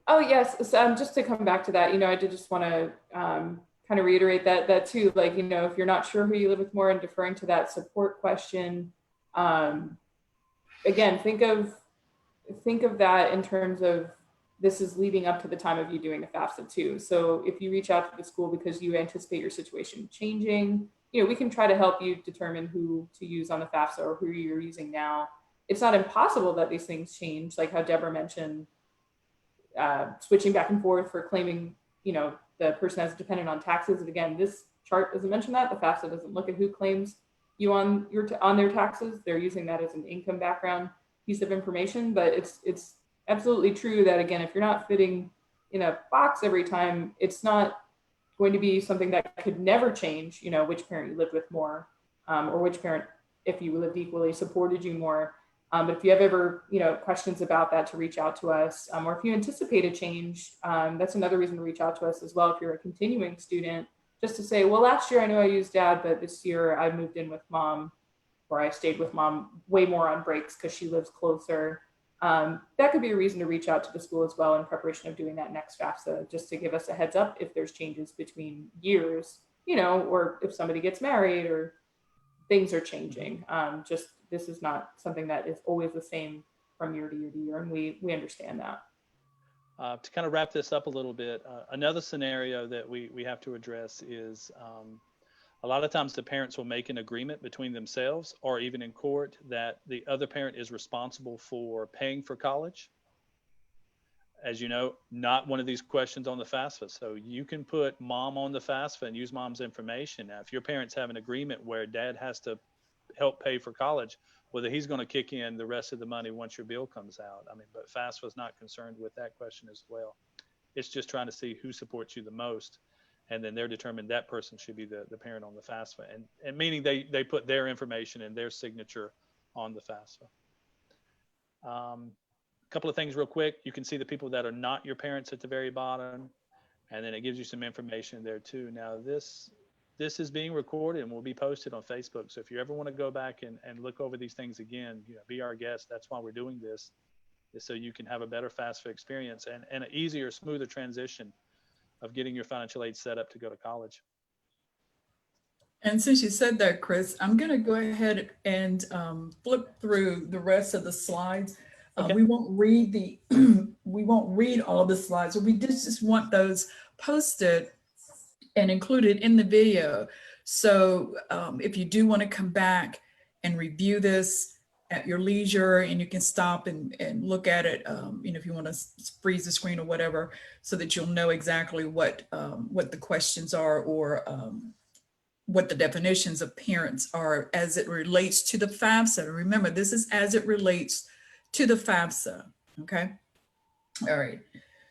Oh, yes. So, just to come back to that, I did just want to kind of reiterate that too. Like, if you're not sure who you live with more, and deferring to that support question, again, think of that in terms of this is leading up to the time of you doing the FAFSA too. So if you reach out to the school because you anticipate your situation changing, we can try to help you determine who to use on the FAFSA or who you're using now. It's not impossible that these things change, like how Deborah mentioned, switching back and forth for claiming, the person as dependent on taxes. And again, this chart doesn't mention that. The FAFSA doesn't look at who claims you on their taxes. They're using that as an income background piece of information. But it's absolutely true that, again, if you're not fitting in a box every time, it's not going to be something that could never change, which parent you lived with more, or which parent, if you lived equally, supported you more. But if you have ever, questions about that, to reach out to us, or if you anticipate a change, that's another reason to reach out to us as well. If you're a continuing student, just to say, well, last year I know I used dad, but this year I moved in with mom, or I stayed with mom way more on breaks because she lives closer. That could be a reason to reach out to the school as well in preparation of doing that next FAFSA, just to give us a heads up if there's changes between years, or if somebody gets married or things are changing. Just this is not something that is always the same from year to year to year, and we understand that. To kind of wrap this up a little bit, another scenario that we have to address is a lot of times the parents will make an agreement between themselves or even in court that the other parent is responsible for paying for college. As you know, not one of these questions on the FAFSA. So you can put mom on the FAFSA and use mom's information. Now, if your parents have an agreement where dad has to help pay for college, whether he's going to kick in the rest of the money once your bill comes out. I mean, but FAFSA is not concerned with that question as well. It's just trying to see who supports you the most. And then they're determined that person should be the parent on the FAFSA. And meaning they put their information and their signature on the FAFSA. A couple of things real quick. You can see the people that are not your parents at the very bottom. And then it gives you some information there too. Now this is being recorded and will be posted on Facebook. So if you ever want to go back and look over these things again, be our guest. That's why we're doing this, is so you can have a better FAFSA experience and an easier, smoother transition of getting your financial aid set up to go to college. And since you said that, Chris, I'm going to go ahead and flip through the rest of the slides. Okay. We won't read we won't read all the slides, but we just want those posted and included in the video. So if you do want to come back and review this, at your leisure, and you can stop and look at it, if you want to freeze the screen or whatever, so that you'll know exactly what the questions are, or what the definitions of parents are as it relates to the FAFSA. Remember, this is as it relates to the FAFSA, okay? All right.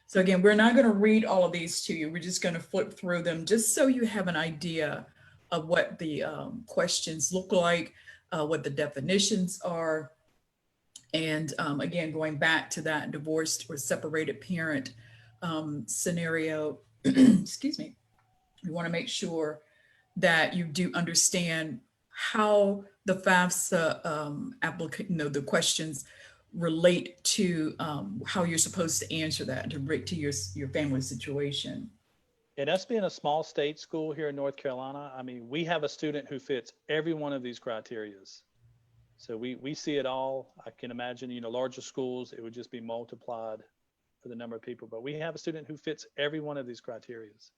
So again, we're not going to read all of these to you. We're just going to flip through them just so you have an idea of what the questions look like, what the definitions are. And again, going back to that divorced or separated parent scenario, excuse me, we want to make sure that you do understand how the FAFSA the questions relate to how you're supposed to answer that to relate to your family situation. And us being a small state school here in North Carolina, I mean, we have a student who fits every one of these criterias. So we see it all. I can imagine, larger schools, it would just be multiplied for the number of people. But we have a student who fits every one of these criterias.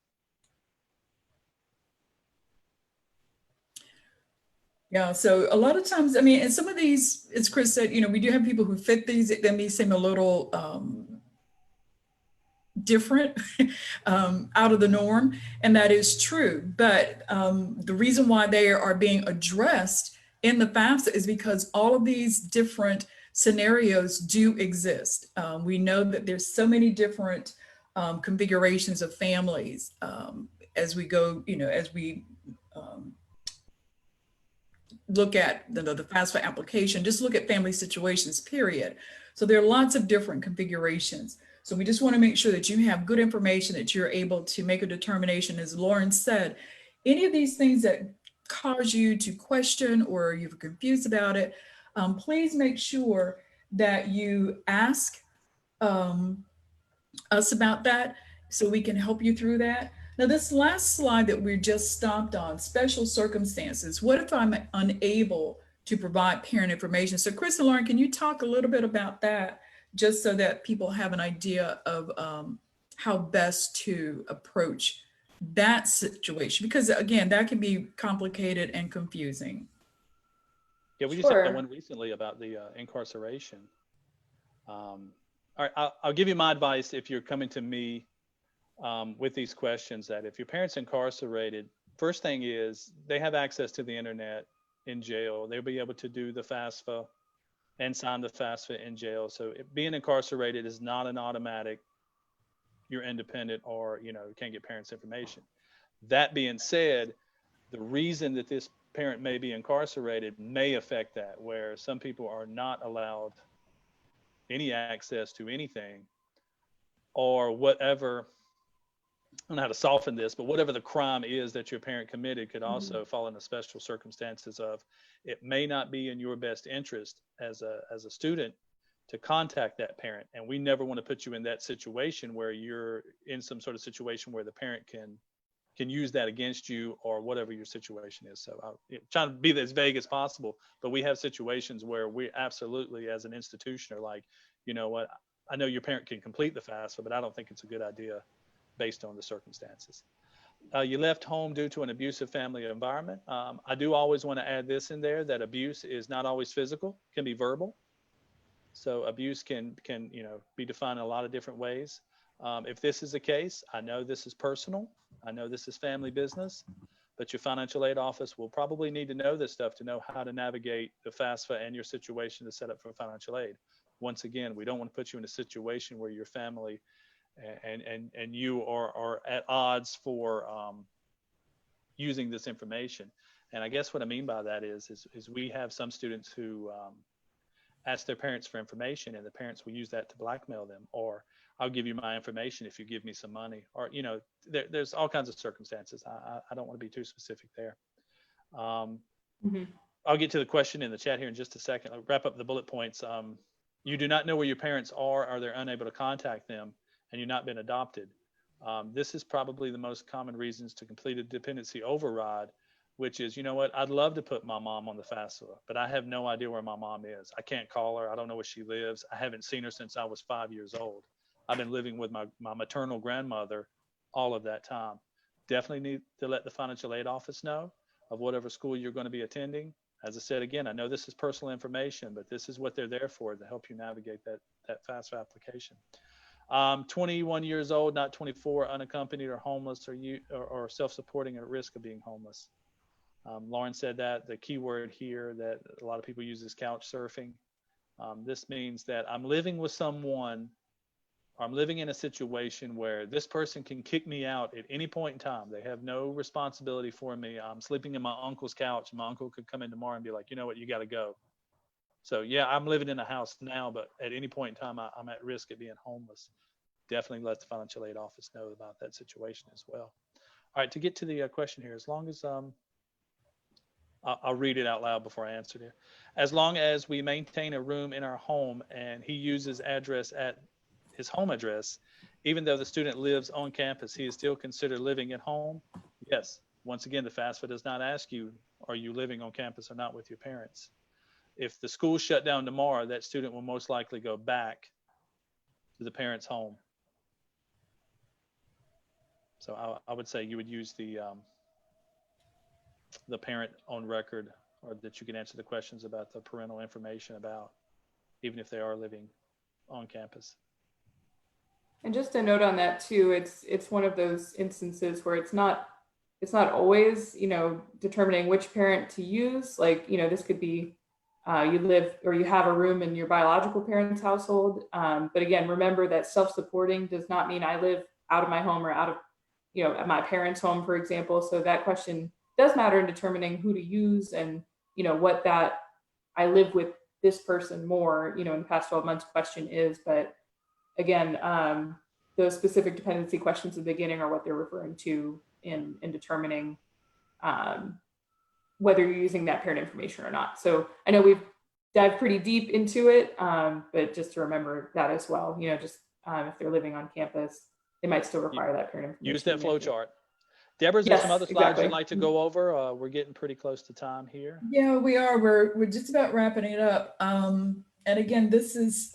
Yeah, so a lot of times, I mean, and some of these, as Chris said, we do have people who fit these. They may seem a little different, out of the norm, and that is true. But the reason why they are being addressed in the FAFSA is because all of these different scenarios do exist. We know that there's so many different configurations of families as we go, as we look at the FAFSA application, just look at family situations, period. So there are lots of different configurations. So we just want to make sure that you have good information, that you're able to make a determination. As Lauren said, any of these things that cause you to question or you're confused about it, please make sure that you ask us about that so we can help you through that. Now, this last slide that we just stopped on, special circumstances. What if I'm unable to provide parent information? So Chris and Lauren, can you talk a little bit about that, just so that people have an idea of how best to approach that situation? Because again, that can be complicated and confusing. Yeah, we just had one recently about the incarceration. All right, I'll give you my advice if you're coming to me with these questions, that if your parent's incarcerated, first thing is they have access to the internet in jail. They'll be able to do the FAFSA and sign the FAFSA in jail. So being incarcerated is not an automatic, you're independent or, you can't get parents' information. That being said, the reason that this parent may be incarcerated may affect that, where some people are not allowed any access to anything, or whatever. I don't know how to soften this, but whatever the crime is that your parent committed could also fall into special circumstances of, it may not be in your best interest as a student to contact that parent. And we never want to put you in that situation where you're in some sort of situation where the parent can use that against you, or whatever your situation is. So I'm trying to be as vague as possible, but we have situations where we absolutely, as an institution, are like, you know what, I know your parent can complete the FAFSA, but I don't think it's a good idea based on the circumstances. You left home due to an abusive family environment. I do always want to add this in there, that abuse is not always physical, can be verbal. So abuse can be defined in a lot of different ways. If this is the case, I know this is personal. I know this is family business, but your financial aid office will probably need to know this stuff to know how to navigate the FAFSA and your situation to set up for financial aid. Once again, we don't want to put you in a situation where your family and you are at odds for using this information. And I guess what I mean by that is we have some students who ask their parents for information, and the parents will use that to blackmail them, or I'll give you my information if you give me some money, or there's all kinds of circumstances. I don't want to be too specific there. I'll get to the question in the chat here in just a second. I'll wrap up the bullet points. You do not know where your parents are, or they're unable to contact them, and you've not been adopted. This is probably the most common reasons to complete a dependency override, which is, I'd love to put my mom on the FAFSA, but I have no idea where my mom is. I can't call her. I don't know where she lives. I haven't seen her since I was 5 years old. I've been living with my maternal grandmother all of that time. Definitely need to let the financial aid office know of whatever school you're going to be attending. As I said, again, I know this is personal information, but this is what they're there for, to help you navigate that FAFSA application. 21 years old, not 24, unaccompanied or homeless, or self-supporting at risk of being homeless. Lauren said that the key word here that a lot of people use is couch surfing. This means that I'm living with someone, or I'm living in a situation where this person can kick me out at any point in time. They have no responsibility for me. I'm sleeping in my uncle's couch. My uncle could come in tomorrow and be like, you know what, you got to go. So yeah, I'm living in a house now, but at any point in time, I'm at risk of being homeless. Definitely let the financial aid office know about that situation as well. All right, to get to the question here, as long as I'll read it out loud before I answer it. As long as we maintain a room in our home and he uses address at his home address, even though the student lives on campus, he is still considered living at home. Yes. Once again, the FAFSA does not ask you, are you living on campus or not with your parents? If the school shut down tomorrow, that student will most likely go back to the parent's home. So I would say you would use the parent on record, or that you can answer the questions about the parental information about, even if they are living on campus. And just a note on that too, it's one of those instances where it's not always, determining which parent to use. Like, this could be you live or you have a room in your biological parent's household. But again, remember that self-supporting does not mean I live out of my home or out of, at my parents' home, for example. So that question does matter in determining who to use and, what that I live with this person more, in the past 12 months question is. But again, those specific dependency questions at the beginning are what they're referring to in determining whether you're using that parent information or not. So I know we've dived pretty deep into it, but just to remember that as well, just if they're living on campus, they might still require that parent information. Use that flow chart. Deborah, is there some other slides you'd like to go over? We're getting pretty close to time here. Yeah, we are. We're just about wrapping it up. And again, this is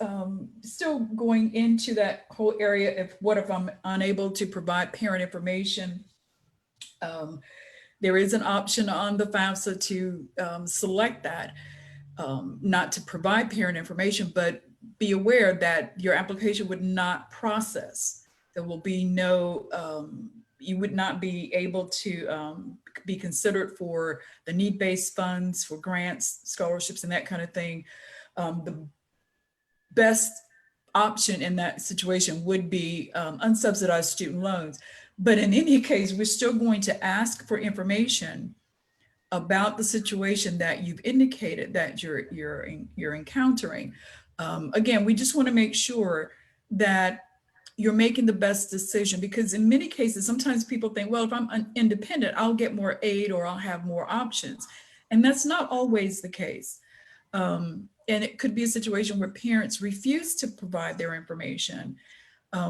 still going into that whole area of what if I'm unable to provide parent information. There is an option on the FAFSA to select that, not to provide parent information, but be aware that your application would not process. There will be no, you would not be able to be considered for the need-based funds, for grants, scholarships, and that kind of thing. The best option in that situation would be unsubsidized student loans. But in any case, we're still going to ask for information about the situation that you've indicated that you're encountering. Again, we just want to make sure that you're making the best decision, because in many cases, sometimes people think, well, if I'm independent, I'll get more aid or I'll have more options. And that's not always the case. And it could be a situation where parents refuse to provide their information.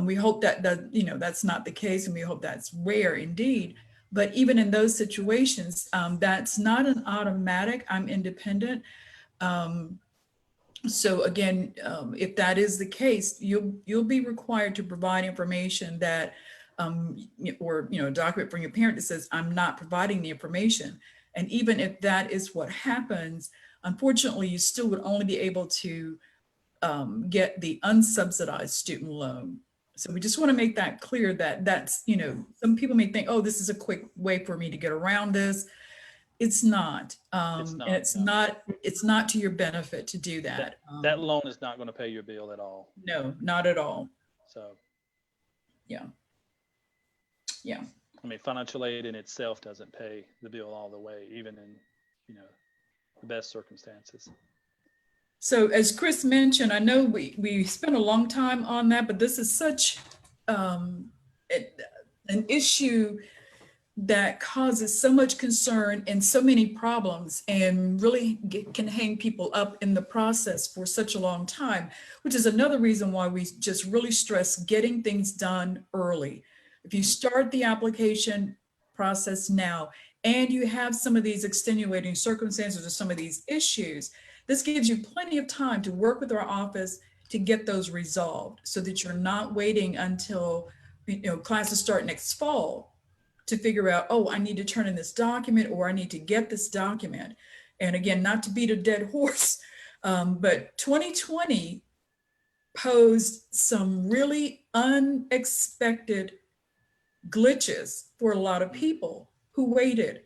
We hope that that's not the case, and we hope that's rare indeed. But even in those situations, that's not an automatic, I'm independent. So again, if that is the case, you'll be required to provide information that, or a document from your parent that says, I'm not providing the information. And even if that is what happens, unfortunately, you still would only be able to get the unsubsidized student loan. So we just want to make that clear that that's, some people may think, oh, this is a quick way for me to get around this. It's not. It's not to your benefit to do that. That loan is not going to pay your bill at all. No, not at all. So, yeah. I mean, financial aid in itself doesn't pay the bill all the way, even in, the best circumstances. So as Chris mentioned, I know we spent a long time on that, but this is such an issue that causes so much concern and so many problems, and really can hang people up in the process for such a long time, which is another reason why we just really stress getting things done early. If you start the application process now and you have some of these extenuating circumstances or some of these issues, this gives you plenty of time to work with our office to get those resolved, so that you're not waiting until classes start next fall to figure out, oh, I need to turn in this document or I need to get this document. And again, not to beat a dead horse, but 2020 posed some really unexpected glitches for a lot of people who waited.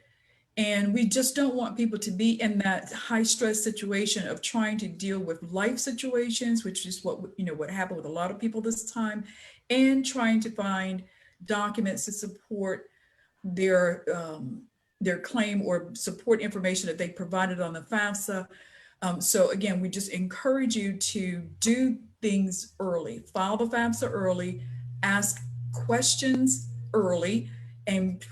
And we just don't want people to be in that high stress situation of trying to deal with life situations, which is what happened with a lot of people this time, and trying to find documents to support their claim or support information that they provided on the FAFSA. So again, we just encourage you to do things early, file the FAFSA early, ask questions early, and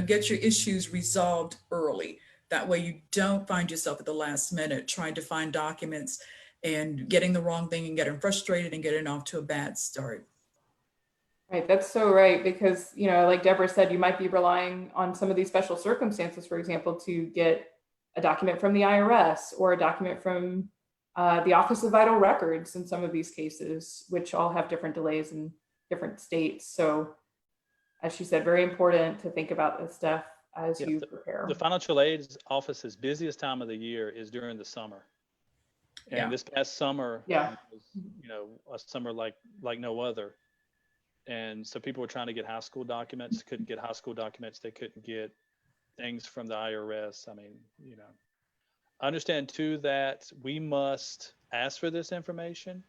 get your issues resolved early. That way you don't find yourself at the last minute trying to find documents and getting the wrong thing and getting frustrated and getting off to a bad start. Right, that's so right, because, like Deborah said, you might be relying on some of these special circumstances, for example, to get a document from the IRS or a document from the Office of Vital Records in some of these cases, which all have different delays in different states. So, as she said, very important to think about this stuff as you prepare. The Financial Aid Office's busiest time of the year is during the summer. And this past summer, was, a summer like no other. And so people were trying to get high school documents, couldn't get high school documents. They couldn't get things from the IRS. I mean, understand too that we must ask for this information.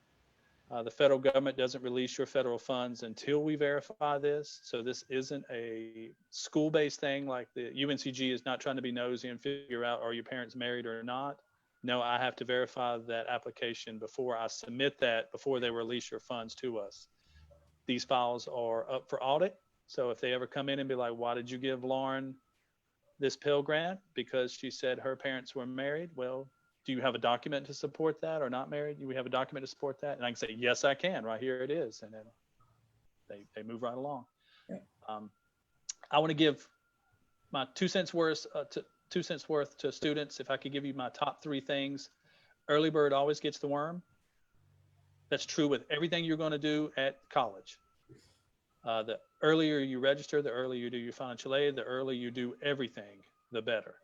The federal government doesn't release your federal funds until we verify this. So this isn't a school-based thing like the UNCG is not trying to be nosy and figure out, are your parents married or not? No, I have to verify that application before I submit that, before they release your funds to us. These files are up for audit. So if they ever come in and be like, why did you give Lauren this Pell Grant? Because she said her parents were married. Well, do you have a document to support that, or not married? Do we have a document to support that? And I can say, yes, I can. Right here it is. And then they move right along. Yeah. I want to give my 2 cents worth to students. If I could give you my top 3 things, early bird always gets the worm. That's true with everything you're going to do at college. The earlier you register, the earlier you do your financial aid, the earlier you do everything, the better.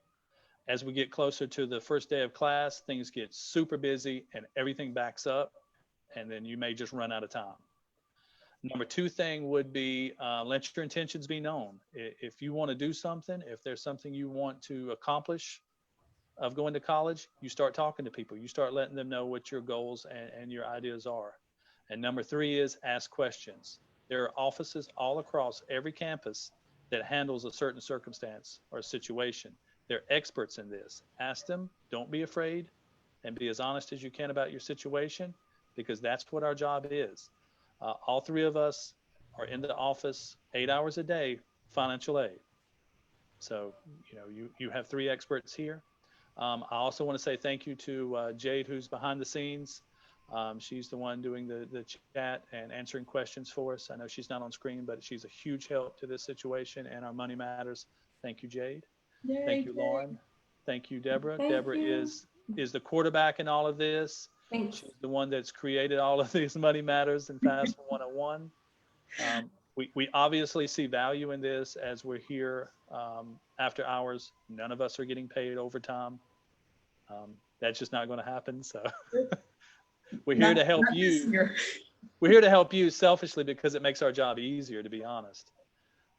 As we get closer to the first day of class, things get super busy and everything backs up, and then you may just run out of time. Number 2 thing would be let your intentions be known. If you want to do something, if there's something you want to accomplish of going to college, you start talking to people. You start letting them know what your goals and your ideas are. And number 3 is ask questions. There are offices all across every campus that handles a certain circumstance or situation. They're experts in this. Ask them, don't be afraid, and be as honest as you can about your situation, because that's what our job is. All 3 of us are in the office 8 hours a day, financial aid. So, you have 3 experts here. I also want to say thank you to Jade, who's behind the scenes. She's the one doing the chat and answering questions for us. I know she's not on screen, but she's a huge help to this situation and our money matters. Thank you, Jade. Yay, thank you, Lauren. Thank you, Deborah. Thank Deborah you. is the quarterback in all of this. Thanks. She's the one that's created all of these money matters and FAFSA 101. We obviously see value in this as we're here after hours. None of us are getting paid overtime. That's just not going to happen. So we're here to help you. We're here to help you selfishly because it makes our job easier, to be honest.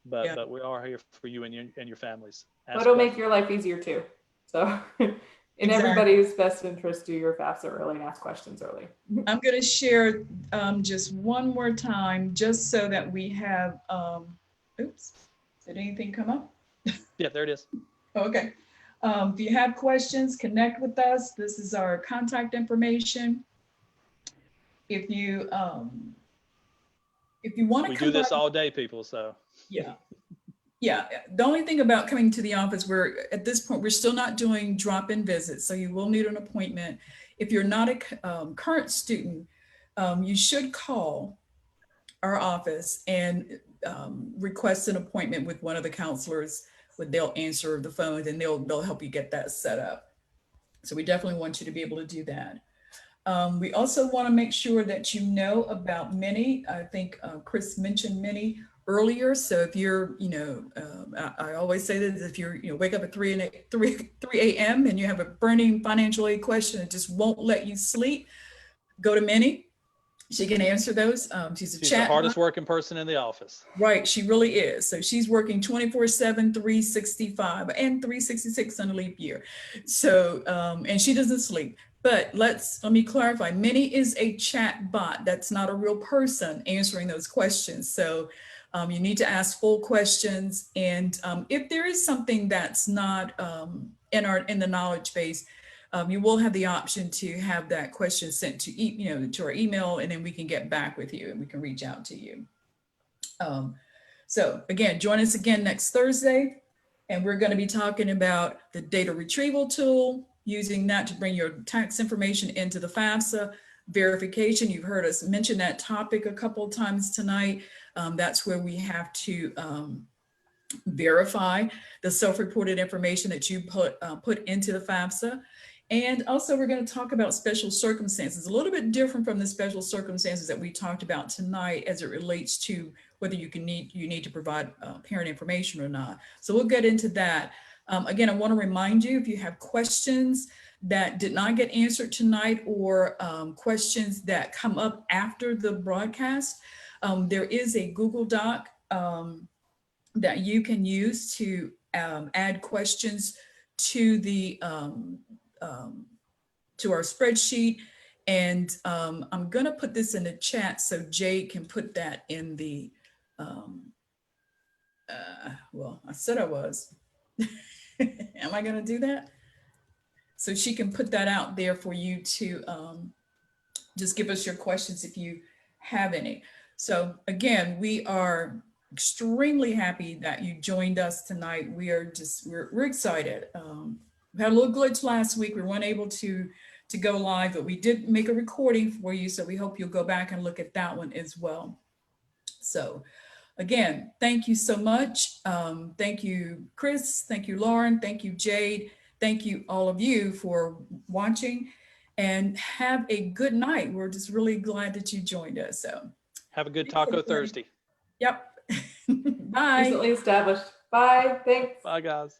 But we are here for you and your families. But it'll make your life easier too. So in everybody's best interest, do your FAFSA early and ask questions early. I'm going to share just one more time, just so that we have, oops, did anything come up? Yeah, there it is. Okay. If you have questions, connect with us. This is our contact information. If you want to, we do this all day, people. So yeah. The only thing about coming to the office, at this point, we're still not doing drop-in visits, so you will need an appointment. If you're not a current student, you should call our office and request an appointment with one of the counselors. They'll answer the phone and they'll help you get that set up. So we definitely want you to be able to do that. We also want to make sure that you know about Mini. I think Chris mentioned Mini earlier. So if you're, I always say that if you're, wake up at 3 a.m. and you have a burning financial aid question that just won't let you sleep, go to Minnie. She can answer those. She's She's chat the hardest working person in the office. Right, she really is. So she's working 24/7, 365, and 366 on a leap year. So, and she doesn't sleep. But let me clarify. Minnie is a chat bot. That's not a real person answering those questions. So you need to ask full questions. And if there is something that's not in the knowledge base, you will have the option to have that question sent to to our email, and then we can get back with you and we can reach out to you. So again, join us again next Thursday, and we're going to be talking about the data retrieval tool, using that to bring your tax information into the FAFSA verification. You've heard us mention that topic a couple of times tonight. That's where we have to verify the self-reported information that you put into the FAFSA. And also we're going to talk about special circumstances, a little bit different from the special circumstances that we talked about tonight as it relates to whether you need to provide parent information or not. So we'll get into that. Again, I want to remind you, if you have questions that did not get answered tonight, or questions that come up after the broadcast, there is a Google Doc that you can use to add questions to the to our spreadsheet. And I'm going to put this in the chat so Jade can put that in the, well, I said I was. Am I going to do that? So she can put that out there for you to just give us your questions if you have any. So again, we are extremely happy that you joined us tonight. We are just, we're excited. We had a little glitch last week. We weren't able to go live, but we did make a recording for you. So we hope you'll go back and look at that one as well. So again, thank you so much. Thank you, Chris. Thank you, Lauren. Thank you, Jade. Thank you, all of you, for watching, and have a good night. We're just really glad that you joined us. So have a good Taco Thursday. Yep. Bye. Recently established. Bye. Thanks. Bye, guys.